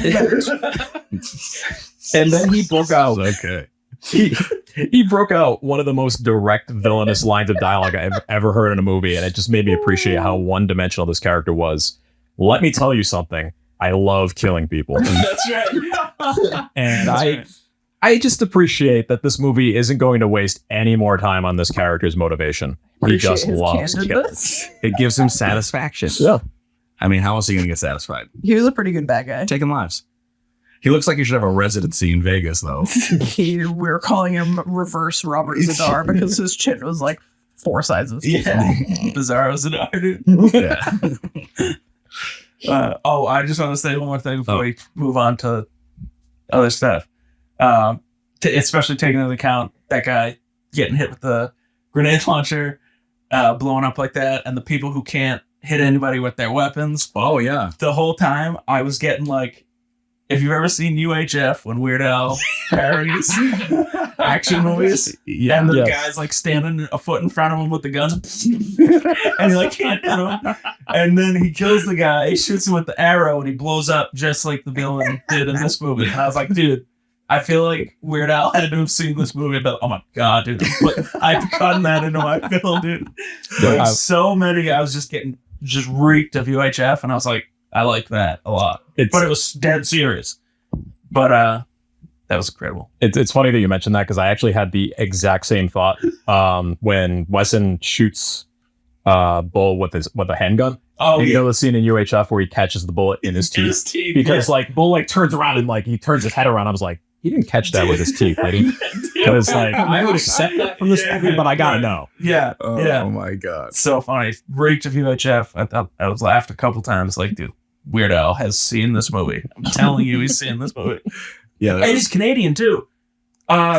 [SPEAKER 5] And then he broke out.
[SPEAKER 7] Okay.
[SPEAKER 5] He broke out one of the most direct villainous lines of dialogue I've ever heard in a movie, and it just made me appreciate how one-dimensional this character was. Let me tell you something. I love killing people.
[SPEAKER 8] That's right.
[SPEAKER 5] And I just appreciate that this movie isn't going to waste any more time on this character's motivation. He just loves killing.
[SPEAKER 7] It gives him satisfaction.
[SPEAKER 5] Yeah.
[SPEAKER 7] I mean, how else are you going to get satisfied?
[SPEAKER 4] He was a pretty good bad guy.
[SPEAKER 7] Taking lives. He looks like he should have a residency in Vegas, though.
[SPEAKER 4] We were calling him reverse Robert Zadar because his chin was like 4 sizes.
[SPEAKER 8] Yeah. Bizarro Zadar, dude.
[SPEAKER 7] Yeah.
[SPEAKER 8] I just want to say one more thing before we move on to other stuff. especially taking into account that guy getting hit with the grenade launcher, blowing up like that, and the people who can't hit anybody with their weapons.
[SPEAKER 7] Oh yeah.
[SPEAKER 8] The whole time I was getting like, if you've ever seen UHF when Weird Al parodies action movies,
[SPEAKER 7] Yeah.
[SPEAKER 8] and the guy's like standing a foot in front of him with the guns, and he like can't hit him, and then he kills the guy, he shoots him with the arrow, and he blows up just like the villain did in this movie. And I was like, dude, I feel like Weird Al had to have seen this movie, but oh my god, dude, I've gotten that into my film, dude. Like, so many, I was just getting reeked of UHF, and I was like, I like that a lot. But it was dead serious. But that was incredible.
[SPEAKER 5] It's funny that you mentioned that, because I actually had the exact same thought when Wesson shoots Bull with a handgun.
[SPEAKER 8] Oh,
[SPEAKER 5] you know the scene in UHF where he catches the bullet in his teeth? Because like Bull like turns around and like he turns his head around. I was like, he didn't catch that with his teeth, did he? Because like I would accept that from this movie, but I gotta know.
[SPEAKER 8] Yeah.
[SPEAKER 7] Oh my god.
[SPEAKER 8] So funny. Reeked of UHF. I thought I was laughed a couple times. Like, dude, Weird Al has seen this movie. I'm telling you, he's seen this movie.
[SPEAKER 7] Yeah.
[SPEAKER 8] And he's Canadian too.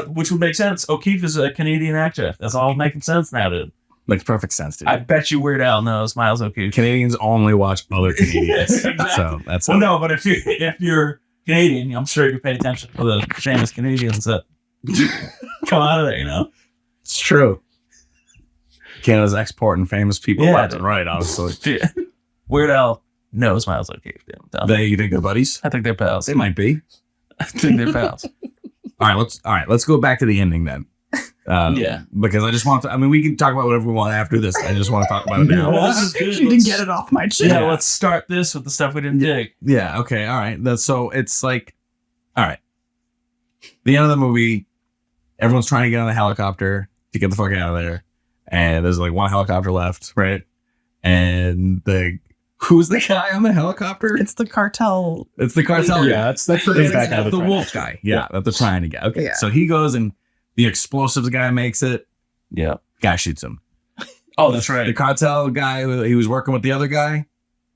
[SPEAKER 8] Which would make sense. O'Keefe is a Canadian actor. That's all making sense now, dude.
[SPEAKER 7] Makes perfect sense, dude.
[SPEAKER 8] I bet you Weird Al knows Miles O'Keefe.
[SPEAKER 7] Canadians only watch other Canadians.
[SPEAKER 8] Exactly.
[SPEAKER 7] So that's
[SPEAKER 8] Well, no, but if you're Canadian, I'm sure you pay attention to the famous Canadians that come out of there, you know?
[SPEAKER 7] it's true. Canada's exporting famous people left and right, honestly.
[SPEAKER 8] Weird Al knows Miles O'Keefe.
[SPEAKER 7] You think they're buddies?
[SPEAKER 8] I think they're pals.
[SPEAKER 7] They might be.
[SPEAKER 8] I think they're pals.
[SPEAKER 7] All right, let's go back to the ending then.
[SPEAKER 8] Yeah.
[SPEAKER 7] Because I just want to, I mean, we can talk about whatever we want after this. I just want to talk about it now.
[SPEAKER 8] Well, this is good.
[SPEAKER 4] She didn't get it off my chest.
[SPEAKER 8] Yeah, let's start this with the stuff we didn't dig.
[SPEAKER 7] Yeah, okay, all right. So it's like, all right. The end of the movie, everyone's trying to get on the helicopter to get the fuck out of there. And there's like one helicopter left, right? And who's the guy on the helicopter?
[SPEAKER 4] It's the cartel.
[SPEAKER 7] It's the cartel.
[SPEAKER 5] Yeah, that's the impact out of
[SPEAKER 7] the wolf guy. Yeah, that they're trying to get. Okay,
[SPEAKER 4] Yeah.
[SPEAKER 7] so he goes and the explosives guy makes it.
[SPEAKER 8] Yeah.
[SPEAKER 7] Guy shoots him.
[SPEAKER 8] Oh, that's right.
[SPEAKER 7] The cartel guy, he was working with the other guy,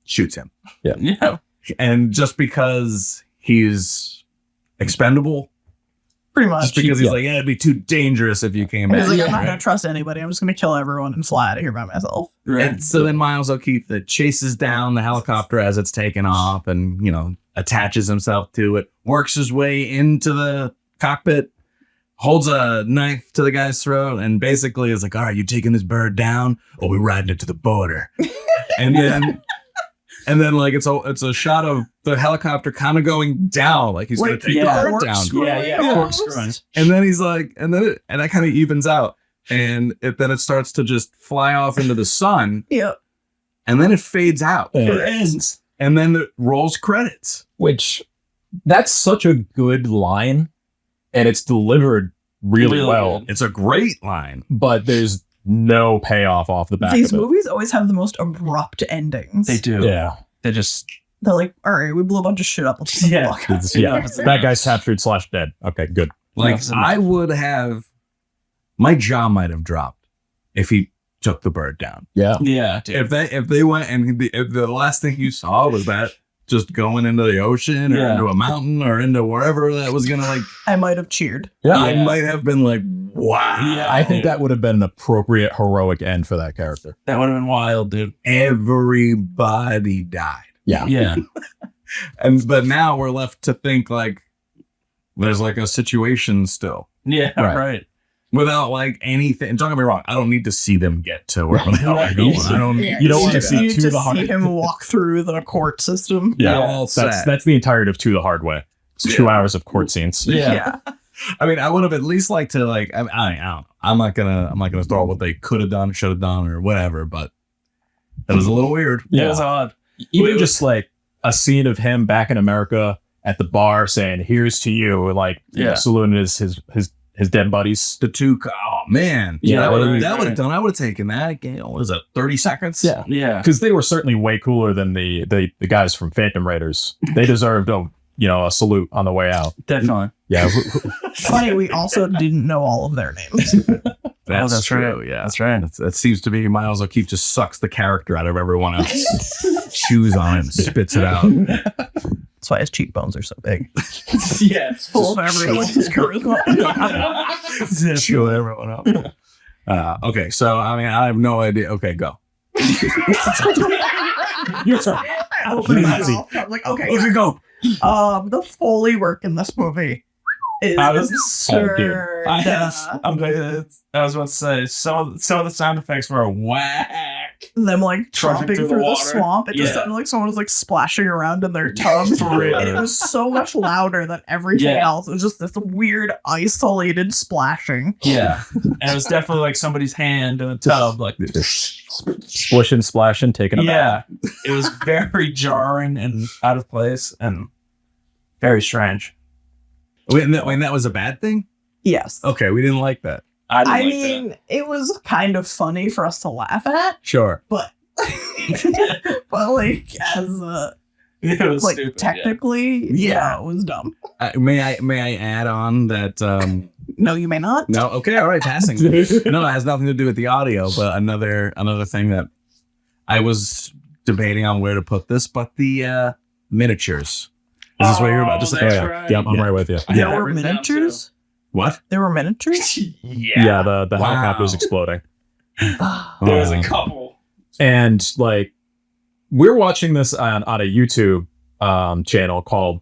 [SPEAKER 7] shoots him.
[SPEAKER 8] Yeah.
[SPEAKER 7] And just because he's expendable,
[SPEAKER 4] Pretty much.
[SPEAKER 7] just because he's like, yeah, it'd be too dangerous if you came back.
[SPEAKER 4] He's like, I'm not
[SPEAKER 7] right?
[SPEAKER 4] going to trust anybody. I'm just going to kill everyone and fly out of here by myself.
[SPEAKER 8] Right.
[SPEAKER 7] And so then Miles O'Keefe that chases down the helicopter as it's taken off and, attaches himself to it, works his way into the cockpit, holds a knife to the guy's throat, and basically is like, all right, you taking this bird down or we riding it to the border? and then like it's a shot of the helicopter kind of going down, like he's going to take the bird down.
[SPEAKER 8] Yeah. Corkscrewing.
[SPEAKER 7] And then he's like, and that kind of evens out. And then it starts to just fly off into the sun.
[SPEAKER 4] Yep.
[SPEAKER 7] And then it fades out.
[SPEAKER 8] It ends.
[SPEAKER 7] And then it rolls credits.
[SPEAKER 5] Which, that's such a good line, and it's delivered really well.
[SPEAKER 8] good.
[SPEAKER 7] It's a great line.
[SPEAKER 5] But there's no payoff off the back
[SPEAKER 4] These
[SPEAKER 5] of it.
[SPEAKER 4] movies always have the most abrupt endings.
[SPEAKER 8] They do.
[SPEAKER 5] Yeah.
[SPEAKER 8] They just.
[SPEAKER 4] They're like, all right, we blew a bunch of shit up. Let's just
[SPEAKER 8] Yeah.
[SPEAKER 4] fuck out.
[SPEAKER 5] Yeah.
[SPEAKER 8] Enough is
[SPEAKER 5] That
[SPEAKER 8] enough.
[SPEAKER 5] guy's captured / dead. Okay, good.
[SPEAKER 7] Like,
[SPEAKER 8] Enough is enough.
[SPEAKER 7] I would have, my jaw might have dropped if he took the bird down.
[SPEAKER 5] Yeah.
[SPEAKER 8] Yeah, dude.
[SPEAKER 7] If they went and if the last thing you saw was that just going into the ocean or
[SPEAKER 8] Yeah.
[SPEAKER 7] into a mountain or into wherever that was gonna like,
[SPEAKER 4] I might have cheered.
[SPEAKER 7] I might have been like, wow.
[SPEAKER 8] Yeah.
[SPEAKER 5] I think that would have been an appropriate heroic end for that character.
[SPEAKER 8] That would have been wild, dude.
[SPEAKER 7] Everybody died.
[SPEAKER 5] Yeah.
[SPEAKER 8] Yeah.
[SPEAKER 7] But now we're left to think like there's like a situation still
[SPEAKER 8] Yeah,
[SPEAKER 5] Right.
[SPEAKER 8] right.
[SPEAKER 7] without like anything. Don't get me wrong. I don't need to see them get to wherever the hell they're going. I don't.
[SPEAKER 5] You don't want to see
[SPEAKER 4] You
[SPEAKER 5] To
[SPEAKER 4] just
[SPEAKER 5] the Hard
[SPEAKER 4] see him walk through the court system.
[SPEAKER 5] Yeah.
[SPEAKER 7] all set.
[SPEAKER 5] That's the entirety of To the Hard Way. It's 2 hours of court scenes.
[SPEAKER 8] Yeah.
[SPEAKER 7] I mean, I would have at least liked to like. I don't know. I'm not gonna throw out what they could have done, should have done, or whatever. But that was a little weird.
[SPEAKER 8] It was odd.
[SPEAKER 5] Even just like a scene of him back in America at the bar saying, "Here's to you," like saluting his dead buddies.
[SPEAKER 7] The two. Oh man.
[SPEAKER 5] Yeah,
[SPEAKER 7] that would
[SPEAKER 8] right,
[SPEAKER 7] have done. I would have taken that. What is it? 30 seconds.
[SPEAKER 5] Yeah.
[SPEAKER 8] Yeah.
[SPEAKER 5] Because they were certainly way cooler than the guys from Phantom Raiders. They deserved a salute on the way out.
[SPEAKER 8] Definitely.
[SPEAKER 5] Yeah.
[SPEAKER 4] Funny, we also didn't know all of their names.
[SPEAKER 7] That's
[SPEAKER 8] true.
[SPEAKER 7] true. Yeah,
[SPEAKER 8] That's right.
[SPEAKER 7] That seems to be Miles O'Keefe just sucks the character out of everyone else, chews on it, and spits it out.
[SPEAKER 4] That's why his cheekbones are so big.
[SPEAKER 8] Yeah,
[SPEAKER 4] It's full of everyone's charisma.
[SPEAKER 7] Chill everyone up. Okay, so I mean, I have no idea. Okay, go.
[SPEAKER 5] Your turn.
[SPEAKER 4] I opened my mouth. I was like, okay,
[SPEAKER 7] Okay, go.
[SPEAKER 4] the Foley work in this movie is
[SPEAKER 8] I was-
[SPEAKER 4] absurd.
[SPEAKER 8] I was about to say some of the sound effects were whack.
[SPEAKER 4] Them like
[SPEAKER 8] Trudging
[SPEAKER 4] tromping
[SPEAKER 8] through
[SPEAKER 4] through
[SPEAKER 8] the
[SPEAKER 4] the
[SPEAKER 8] water.
[SPEAKER 4] swamp. It just
[SPEAKER 8] Yeah.
[SPEAKER 4] sounded like someone was like splashing around in their tub.
[SPEAKER 8] For real.
[SPEAKER 4] And it was so much louder than everything
[SPEAKER 8] Yeah.
[SPEAKER 4] else. It was just this weird isolated splashing.
[SPEAKER 8] Yeah, and it was definitely like somebody's hand in a tub. Like,
[SPEAKER 5] Splishing, splashing, taking a bath.
[SPEAKER 8] yeah, it was very jarring and out of place and very strange.
[SPEAKER 7] Wait, that was a bad thing?
[SPEAKER 4] Yes.
[SPEAKER 7] Okay, we didn't like that.
[SPEAKER 8] I didn't
[SPEAKER 4] I
[SPEAKER 8] like
[SPEAKER 4] mean, it was kind of funny for us to laugh at,
[SPEAKER 7] Sure.
[SPEAKER 4] but but like as
[SPEAKER 8] that. It was
[SPEAKER 4] like
[SPEAKER 8] stupid.
[SPEAKER 4] technically, yeah, it was dumb.
[SPEAKER 7] May I add on that?
[SPEAKER 4] No, you may not.
[SPEAKER 7] No. Okay. All right. Passing. No, it has nothing to do with the audio, but another thing that I was debating on where to put this, but the miniatures. Is this what you're about to say?
[SPEAKER 8] that's
[SPEAKER 5] Yeah,
[SPEAKER 8] right.
[SPEAKER 5] yeah, I'm right with you.
[SPEAKER 4] There
[SPEAKER 8] Yeah.
[SPEAKER 4] were
[SPEAKER 8] Written down,
[SPEAKER 4] miniatures.
[SPEAKER 7] What?
[SPEAKER 4] There were miniatures.
[SPEAKER 5] Yeah, the
[SPEAKER 7] Wow.
[SPEAKER 5] helicopter's exploding.
[SPEAKER 8] There was a couple.
[SPEAKER 5] And like we're watching this on a YouTube channel called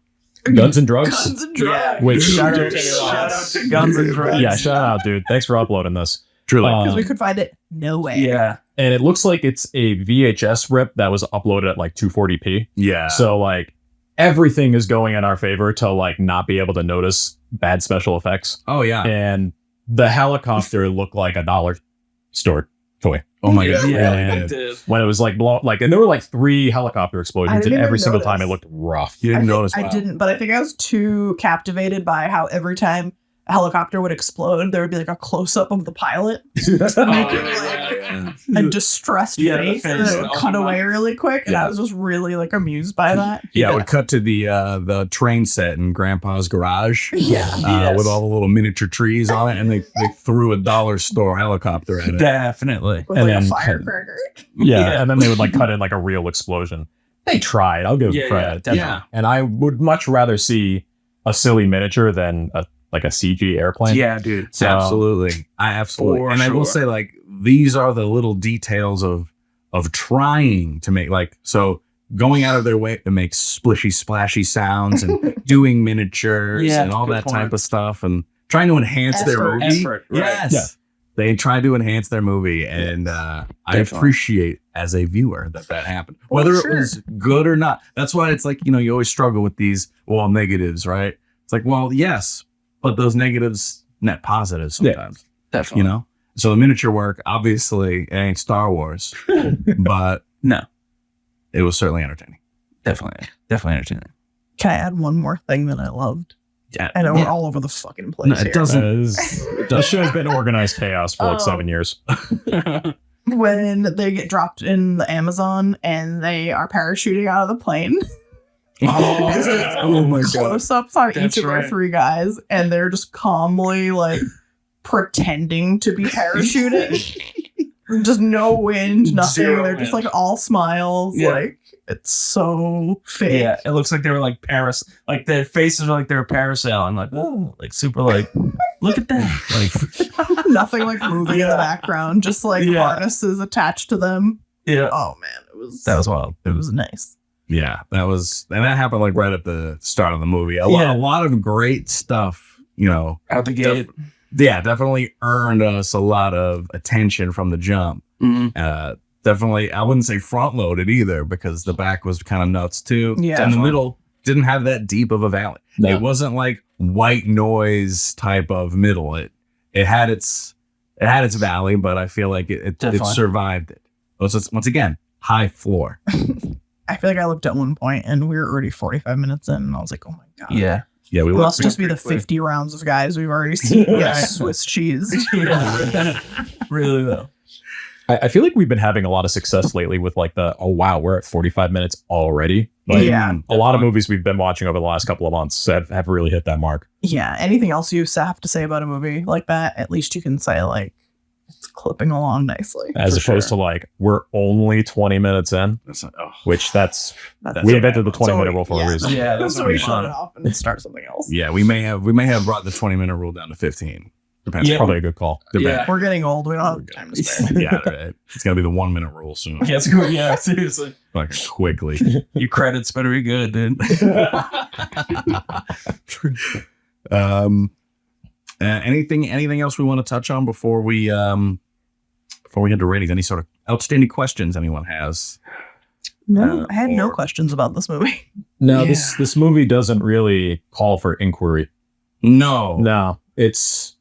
[SPEAKER 5] Guns and Drugs.
[SPEAKER 4] Guns and
[SPEAKER 8] Yeah.
[SPEAKER 4] drugs.
[SPEAKER 5] Which
[SPEAKER 8] Shout out to Guns and Drugs.
[SPEAKER 5] yeah, shout out, dude. Thanks for uploading this.
[SPEAKER 7] Truly.
[SPEAKER 4] Because we could find it. No way.
[SPEAKER 8] Yeah.
[SPEAKER 5] And it looks like it's a VHS rip that was uploaded at like 240p.
[SPEAKER 7] Yeah.
[SPEAKER 5] So like everything is going in our favor to like not be able to notice bad special effects.
[SPEAKER 7] Oh yeah.
[SPEAKER 5] And the helicopter looked like a dollar store toy.
[SPEAKER 7] Oh my god.
[SPEAKER 8] Yeah,
[SPEAKER 7] Really
[SPEAKER 8] it
[SPEAKER 7] did.
[SPEAKER 8] did.
[SPEAKER 5] When it was like and there were like 3 helicopter
[SPEAKER 4] I
[SPEAKER 5] explosions,
[SPEAKER 4] didn't
[SPEAKER 5] and every
[SPEAKER 4] even
[SPEAKER 5] single time it
[SPEAKER 4] notice.
[SPEAKER 5] looked rough.
[SPEAKER 7] You didn't
[SPEAKER 4] I think
[SPEAKER 7] notice.
[SPEAKER 4] I
[SPEAKER 7] Wow.
[SPEAKER 4] didn't, but I think I was too captivated by how every time a helicopter would explode, there would be like a close up of the pilot
[SPEAKER 8] Oh,
[SPEAKER 4] making
[SPEAKER 8] yeah.
[SPEAKER 4] like a distressed
[SPEAKER 8] Yeah, the
[SPEAKER 4] face, and
[SPEAKER 8] face.
[SPEAKER 4] then it would
[SPEAKER 8] Oh
[SPEAKER 4] cut
[SPEAKER 8] my-
[SPEAKER 4] away really quick, and
[SPEAKER 7] Yeah.
[SPEAKER 4] I was just really like amused by that.
[SPEAKER 7] Yeah, it would cut to the train set in Grandpa's garage.
[SPEAKER 4] Yeah.
[SPEAKER 8] Yes.
[SPEAKER 7] With all the little miniature trees on it, and they threw a dollar store helicopter at it.
[SPEAKER 8] Definitely.
[SPEAKER 4] With
[SPEAKER 5] And
[SPEAKER 4] like a
[SPEAKER 5] then
[SPEAKER 4] firecracker.
[SPEAKER 5] Yeah, and then they would like cut in like a real explosion. They tried. I'll give them
[SPEAKER 8] Yeah,
[SPEAKER 5] credit.
[SPEAKER 8] definitely.
[SPEAKER 7] Yeah.
[SPEAKER 5] And I would much rather see a silly miniature than a CG airplane.
[SPEAKER 8] Yeah, dude.
[SPEAKER 5] So-
[SPEAKER 7] Absolutely. I absolutely.
[SPEAKER 8] For
[SPEAKER 7] And I will
[SPEAKER 8] sure.
[SPEAKER 7] say, like, these are the little details of trying to make, like, so going out of their way to make splishy, splashy sounds and doing miniatures
[SPEAKER 8] Yeah,
[SPEAKER 7] and all
[SPEAKER 8] good
[SPEAKER 7] that
[SPEAKER 8] point.
[SPEAKER 7] type of stuff and trying to enhance their
[SPEAKER 4] Effort.
[SPEAKER 7] movie.
[SPEAKER 8] Effort, right.
[SPEAKER 7] Yes.
[SPEAKER 5] Yeah.
[SPEAKER 7] They try to enhance their movie, and I
[SPEAKER 8] Definitely.
[SPEAKER 7] appreciate as a viewer that happened, whether
[SPEAKER 4] sure.
[SPEAKER 7] it was good or not. That's why it's like, you always struggle with these negatives, right? It's like, well, yes, but those negatives net positives sometimes,
[SPEAKER 8] Definitely.
[SPEAKER 7] So the miniature work, obviously, it ain't Star Wars, but
[SPEAKER 8] No.
[SPEAKER 7] it was certainly entertaining.
[SPEAKER 8] Definitely entertaining.
[SPEAKER 4] Can I add one more thing that I loved?
[SPEAKER 7] Yeah,
[SPEAKER 4] I know we're all over the fucking place.
[SPEAKER 7] No, it
[SPEAKER 4] here.
[SPEAKER 7] doesn't.
[SPEAKER 5] This show has been organized chaos for like
[SPEAKER 4] Oh.
[SPEAKER 5] 7 years.
[SPEAKER 4] When they get dropped in the Amazon and they are parachuting out of the plane.
[SPEAKER 7] Oh my god!
[SPEAKER 4] Close ups on
[SPEAKER 8] That's
[SPEAKER 4] each of our
[SPEAKER 8] right.
[SPEAKER 4] 3 guys, and they're just calmly like pretending to be parachuting. Just no wind, nothing.
[SPEAKER 8] Zero
[SPEAKER 4] They're just
[SPEAKER 8] wind.
[SPEAKER 4] like all smiles.
[SPEAKER 8] Yeah.
[SPEAKER 4] Like it's so fake.
[SPEAKER 8] Yeah, it looks like they were like like their faces are like they were parasailing, like oh, like super, like look at that, like
[SPEAKER 4] Nothing like moving in the background, just like
[SPEAKER 8] Yeah.
[SPEAKER 4] harnesses attached to them.
[SPEAKER 8] yeah,
[SPEAKER 4] Oh man,
[SPEAKER 8] that was wild.
[SPEAKER 4] it was nice.
[SPEAKER 7] Yeah, that happened like right at the start of the movie. A
[SPEAKER 8] Yeah.
[SPEAKER 7] lot of great stuff.
[SPEAKER 8] Out the gate.
[SPEAKER 7] Definitely earned us a lot of attention from the jump.
[SPEAKER 8] Mhm.
[SPEAKER 7] Definitely, I wouldn't say front loaded either because the back was kind of nuts too.
[SPEAKER 4] Yeah.
[SPEAKER 7] and the
[SPEAKER 8] Definitely.
[SPEAKER 7] middle didn't have that deep of a valley.
[SPEAKER 5] No.
[SPEAKER 7] It wasn't like white noise type of middle. It had its valley, but I feel like it
[SPEAKER 8] Definitely.
[SPEAKER 7] survived it. Once again, high floor.
[SPEAKER 4] I feel like I looked at one point and we were already 45 minutes in, and I was like, oh my god.
[SPEAKER 8] Yeah,
[SPEAKER 7] Yeah, we
[SPEAKER 4] It
[SPEAKER 7] looked
[SPEAKER 4] must just be the 50 rounds of guys we've already seen get Swiss cheese.
[SPEAKER 8] really though.
[SPEAKER 5] I feel like we've been having a lot of success lately with like we're at 45 minutes already. Like,
[SPEAKER 4] Yeah.
[SPEAKER 5] a lot of movies we've been watching over the last couple of months have really hit that mark.
[SPEAKER 4] Yeah. Anything else you have to say about a movie like that? At least you can say like It's clipping along nicely.
[SPEAKER 5] As opposed to like, we're only 20 minutes in,
[SPEAKER 7] That's not, oh.
[SPEAKER 5] which
[SPEAKER 4] That's
[SPEAKER 5] we invented the
[SPEAKER 4] so
[SPEAKER 5] 20-minute rule for a reason.
[SPEAKER 8] Yeah, that's
[SPEAKER 4] So
[SPEAKER 8] what
[SPEAKER 4] we
[SPEAKER 8] we
[SPEAKER 4] shut it
[SPEAKER 8] fun.
[SPEAKER 4] off and start something else.
[SPEAKER 7] Yeah, we may have brought the 20-minute rule down to 15. Depends.
[SPEAKER 5] It's probably a good call.
[SPEAKER 8] Yeah.
[SPEAKER 4] We're getting old. We don't have time to spare.
[SPEAKER 7] Yeah, right. It's gonna be the 1 minute rule soon.
[SPEAKER 8] Yeah, it's good. Yeah, seriously.
[SPEAKER 7] Fucking quickly.
[SPEAKER 8] Your credits better be good, dude.
[SPEAKER 7] Anything else we want to touch on before we head to ratings? Any sort of outstanding questions anyone has?
[SPEAKER 4] No, I had no
[SPEAKER 7] or-
[SPEAKER 4] questions about this movie.
[SPEAKER 5] No, this movie doesn't really call for inquiry.
[SPEAKER 7] No.
[SPEAKER 5] No, this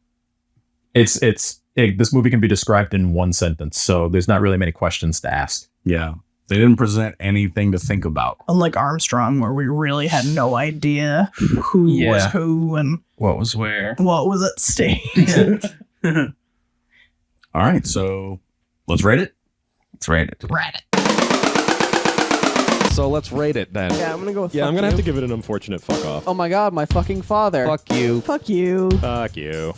[SPEAKER 5] movie can be described in one sentence, so there's not really many questions to ask.
[SPEAKER 7] Yeah. They didn't present anything to think about.
[SPEAKER 4] Unlike Armstrong, where we really had no idea who was who and
[SPEAKER 8] What was where?
[SPEAKER 4] what was at stake.
[SPEAKER 7] All right, so let's rate it.
[SPEAKER 8] Let's rate it.
[SPEAKER 1] So let's rate it then.
[SPEAKER 9] Yeah, I'm gonna go with
[SPEAKER 5] Yeah,
[SPEAKER 9] fuck
[SPEAKER 5] I'm gonna
[SPEAKER 9] you.
[SPEAKER 5] have to give it an unfortunate fuck off.
[SPEAKER 9] Oh my god, my fucking father.
[SPEAKER 1] Fuck you.
[SPEAKER 4] Fuck you.
[SPEAKER 5] Fuck you.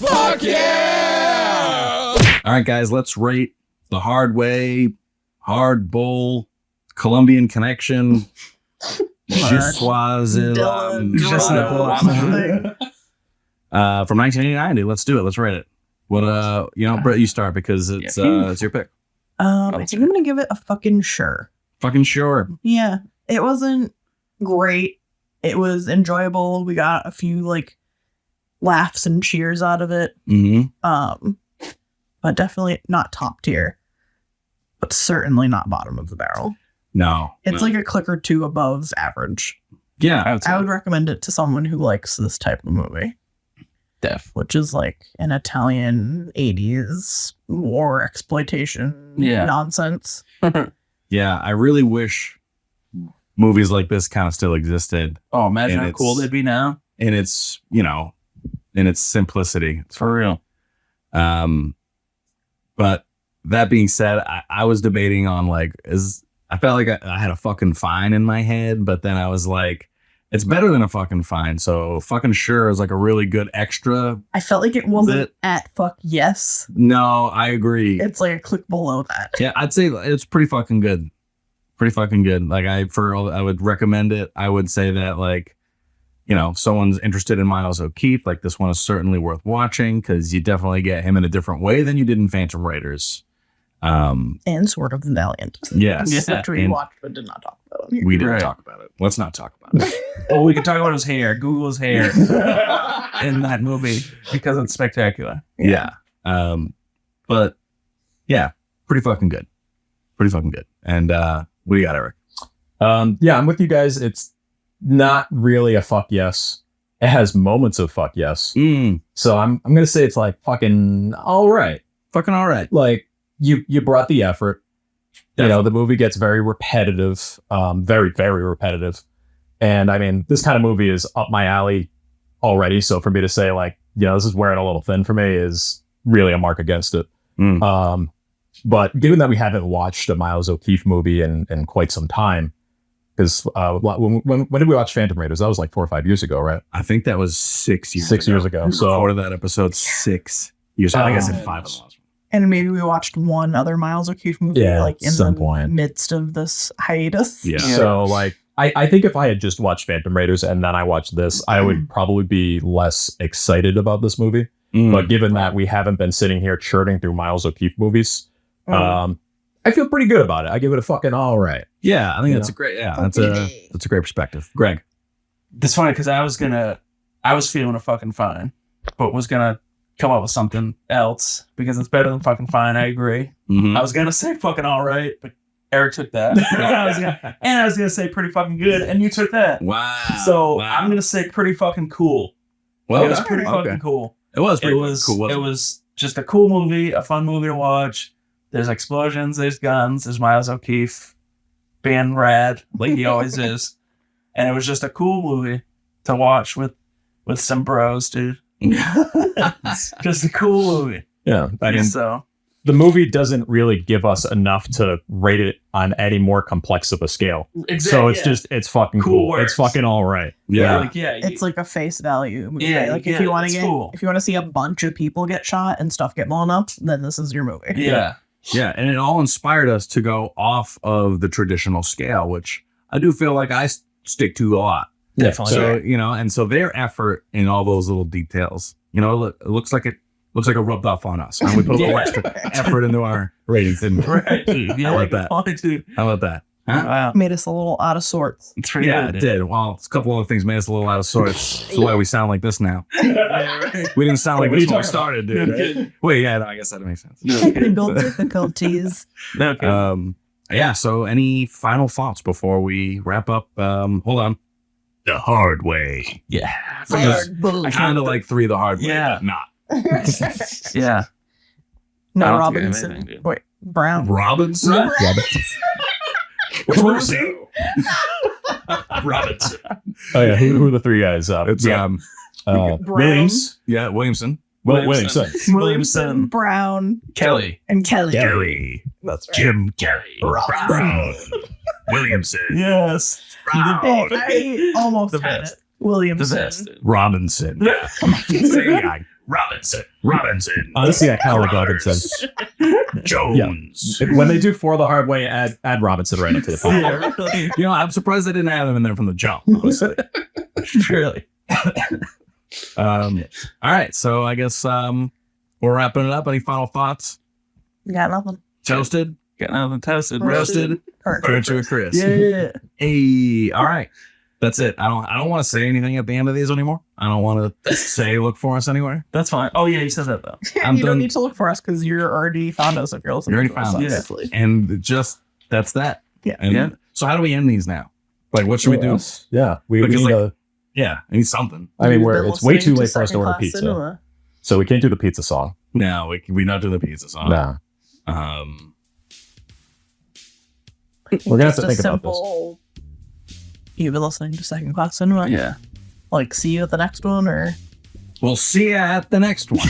[SPEAKER 7] All right, guys, let's rate The Hard Way, Hard Bull, Columbian Connection,
[SPEAKER 4] Della Droga.
[SPEAKER 7] From 1989, dude. Let's do it. Let's rate it. What Brett, you start because it's your pick.
[SPEAKER 4] I think I'm gonna give it a fucking sure.
[SPEAKER 7] Fucking sure.
[SPEAKER 4] Yeah, it wasn't great. It was enjoyable. We got a few like laughs and cheers out of it.
[SPEAKER 7] Mm-hmm.
[SPEAKER 4] But definitely not top tier. But certainly not bottom of the barrel.
[SPEAKER 7] No.
[SPEAKER 4] It's like a click or two above average.
[SPEAKER 7] Yeah.
[SPEAKER 4] I would recommend it to someone who likes this type of movie. Which is like an Italian 80s war exploitation nonsense.
[SPEAKER 7] Yeah, I really wish movies like this kind of still existed.
[SPEAKER 8] Oh, imagine
[SPEAKER 7] And
[SPEAKER 8] how cool they'd be now.
[SPEAKER 7] in its, in its simplicity.
[SPEAKER 8] For real.
[SPEAKER 7] But that being said, I was debating on I felt like I had a fucking fine in my head, but then I was like, it's better than a fucking fine. So fucking sure is like a really good extra.
[SPEAKER 4] I felt like it wasn't at fuck yes.
[SPEAKER 7] No, I agree.
[SPEAKER 4] It's like a click below that.
[SPEAKER 7] Yeah, I'd say it's pretty fucking good. Pretty fucking good. Like I would recommend it. I would say that if someone's interested in Miles O'Keefe, like this one is certainly worth watching because you definitely get him in a different way than you did in Phantom Raiders.
[SPEAKER 4] And Sword of the Valiant.
[SPEAKER 7] Yes.
[SPEAKER 4] Which we
[SPEAKER 7] And
[SPEAKER 4] watched but did not talk about. on here.
[SPEAKER 7] we didn't
[SPEAKER 8] Right.
[SPEAKER 7] talk about it. Let's not talk about it.
[SPEAKER 8] Oh, we could talk about his hair. Google his hair in that movie because it's spectacular.
[SPEAKER 7] Yeah. But yeah, pretty fucking good. Pretty fucking good. And what do you got, Eric?
[SPEAKER 5] Yeah, I'm with you guys. It's not really a fuck yes. It has moments of fuck yes. So I'm gonna say it's like fucking all right.
[SPEAKER 7] Fucking all right.
[SPEAKER 5] Like you brought the effort. The movie gets very repetitive, very, very repetitive. And I mean, this kind of movie is up my alley already. So for me to say this is wearing a little thin for me is really a mark against it. But given that we haven't watched a Miles O'Keefe movie in quite some time, because when did we watch Phantom Raiders? That was like 4 or 5 years ago, right?
[SPEAKER 7] I think that was 6 years
[SPEAKER 5] 6 years ago.
[SPEAKER 7] We
[SPEAKER 5] So
[SPEAKER 7] recorded that episode 6 years ago. I guess I said 5 on the last one.
[SPEAKER 4] And maybe we watched one other Miles O'Keefe movie in
[SPEAKER 5] some
[SPEAKER 4] the
[SPEAKER 5] point.
[SPEAKER 4] midst of this hiatus.
[SPEAKER 7] Yeah.
[SPEAKER 5] So I think if I had just watched Phantom Raiders and then I watched this, I would probably be less excited about this movie. But given that we haven't been sitting here churning through Miles O'Keefe movies, I feel pretty good about it. I give it a fucking all right.
[SPEAKER 7] Yeah, I think that's a great. Yeah, that's a great perspective. Greg.
[SPEAKER 8] It's funny because I was feeling a fucking fine, but was gonna come up with something else because it's better than fucking fine. I agree.
[SPEAKER 7] Mm-hmm.
[SPEAKER 8] I was gonna say fucking all right, but Eric took that. I was gonna say pretty fucking good, and you took that.
[SPEAKER 7] Wow.
[SPEAKER 8] So I'm gonna say pretty fucking cool.
[SPEAKER 7] Well,
[SPEAKER 8] it was pretty fucking cool.
[SPEAKER 7] It was pretty
[SPEAKER 8] cool.
[SPEAKER 7] wasn't
[SPEAKER 8] It was just a cool movie, a fun movie to watch. There's explosions, there's guns, there's Miles O'Keefe being rad like he always is, and it was just a cool movie to watch with some bros, dude. Just a cool movie.
[SPEAKER 5] Yeah. I mean,
[SPEAKER 8] So
[SPEAKER 5] the movie doesn't really give us enough to rate it on any more complex of a scale. So it's fucking cool. It's fucking all right.
[SPEAKER 7] Yeah.
[SPEAKER 4] It's like a face value movie.
[SPEAKER 8] Yeah,
[SPEAKER 4] like
[SPEAKER 8] yeah,
[SPEAKER 4] if you want
[SPEAKER 8] it's
[SPEAKER 4] to
[SPEAKER 8] cool.
[SPEAKER 4] if you want to see a bunch of people get shot and stuff get blown up, then this is your movie.
[SPEAKER 8] Yeah.
[SPEAKER 7] Yeah, and it all inspired us to go off of the traditional scale, which I do feel like I stick to a lot.
[SPEAKER 8] Definitely.
[SPEAKER 7] So, and so their effort in all those little details, it looks like it rubbed off on us. And we put a little extra effort into our ratings, didn't we?
[SPEAKER 8] Right. Yeah,
[SPEAKER 7] How about that?
[SPEAKER 8] funny, dude.
[SPEAKER 7] How about that? Huh?
[SPEAKER 8] Wow.
[SPEAKER 4] Made us a little out of sorts.
[SPEAKER 8] It's pretty
[SPEAKER 7] Yeah,
[SPEAKER 8] good.
[SPEAKER 7] it did. Well, a couple other things made us a little out of sorts. That's why we sound like this now.
[SPEAKER 8] Right.
[SPEAKER 7] We didn't sound like
[SPEAKER 5] What are
[SPEAKER 7] this
[SPEAKER 5] you
[SPEAKER 7] when we
[SPEAKER 5] talking
[SPEAKER 7] started,
[SPEAKER 8] No
[SPEAKER 7] dude.
[SPEAKER 8] kidding.
[SPEAKER 7] Wait, yeah, no, I guess that makes sense.
[SPEAKER 4] Technical difficulties.
[SPEAKER 8] No kidding.
[SPEAKER 7] Yeah, so any final thoughts before we wrap up? Hold on. The hard way.
[SPEAKER 8] Yeah.
[SPEAKER 7] I kind of like 3 the hard way,
[SPEAKER 8] Yeah.
[SPEAKER 7] but not.
[SPEAKER 8] Yeah.
[SPEAKER 4] No,
[SPEAKER 8] I don't think I have
[SPEAKER 4] Robinson.
[SPEAKER 8] anything, dude.
[SPEAKER 4] Wait, Brown.
[SPEAKER 7] Robinson? Which one was he?
[SPEAKER 8] Robinson.
[SPEAKER 5] Oh yeah, who are the 3 guys?
[SPEAKER 7] It's
[SPEAKER 4] Brown.
[SPEAKER 5] Williams.
[SPEAKER 7] yeah, Williamson.
[SPEAKER 5] Williamson.
[SPEAKER 8] Williamson.
[SPEAKER 4] Brown,
[SPEAKER 8] Kelly.
[SPEAKER 4] and Kelly.
[SPEAKER 7] Kelly.
[SPEAKER 4] That's right.
[SPEAKER 7] Jim Kelly. Brown. Williamson.
[SPEAKER 8] Yes.
[SPEAKER 4] Oh, I almost
[SPEAKER 8] The
[SPEAKER 4] had
[SPEAKER 8] best.
[SPEAKER 4] it. Williamson.
[SPEAKER 8] The best.
[SPEAKER 7] Robinson.
[SPEAKER 8] Yeah.
[SPEAKER 7] Same guy. Robinson.
[SPEAKER 5] Honestly, I kind of like Robinson.
[SPEAKER 7] Jones.
[SPEAKER 5] When they do 4 the hard way, add Robinson right into the top.
[SPEAKER 8] Yeah, really.
[SPEAKER 7] I'm surprised they didn't have him in there from the jump, honestly.
[SPEAKER 8] Really.
[SPEAKER 7] All right, so I guess we're wrapping it up. Any final thoughts?
[SPEAKER 4] Got nothing.
[SPEAKER 7] Toasted,
[SPEAKER 8] Getting out of the toasted.
[SPEAKER 7] roasted,
[SPEAKER 4] Current.
[SPEAKER 7] burnt to a crisp.
[SPEAKER 8] Yeah.
[SPEAKER 7] Hey, all right, that's it. I don't want to say anything at the end of these anymore. I don't want to say look for us anywhere.
[SPEAKER 8] That's fine. Oh, yeah, you said that, though.
[SPEAKER 7] I'm
[SPEAKER 4] You
[SPEAKER 7] done.
[SPEAKER 4] don't need to look for us because you're already found us if you're listening.
[SPEAKER 7] You already
[SPEAKER 4] to us,
[SPEAKER 7] found us.
[SPEAKER 4] obviously.
[SPEAKER 7] And just that's that.
[SPEAKER 4] Yeah.
[SPEAKER 7] And
[SPEAKER 8] Yeah.
[SPEAKER 7] So how do we end these now? Like, what should we do?
[SPEAKER 5] Yeah, we
[SPEAKER 7] Because,
[SPEAKER 5] need
[SPEAKER 7] like,
[SPEAKER 5] a.
[SPEAKER 7] Yeah, I need something.
[SPEAKER 5] I mean,
[SPEAKER 4] You've been
[SPEAKER 5] it's way too
[SPEAKER 4] listening
[SPEAKER 5] late for us to order
[SPEAKER 4] second-class
[SPEAKER 5] pizza,
[SPEAKER 4] cinema.
[SPEAKER 5] so we can't do the pizza song.
[SPEAKER 7] No, we not do the pizza song.
[SPEAKER 5] Nah, we're gonna have to
[SPEAKER 4] Just a
[SPEAKER 5] think about this.
[SPEAKER 4] simple. You've been listening to Second Class Cinema.
[SPEAKER 8] Yeah.
[SPEAKER 4] Like, see you at the next one, or
[SPEAKER 7] We'll see you at the next one.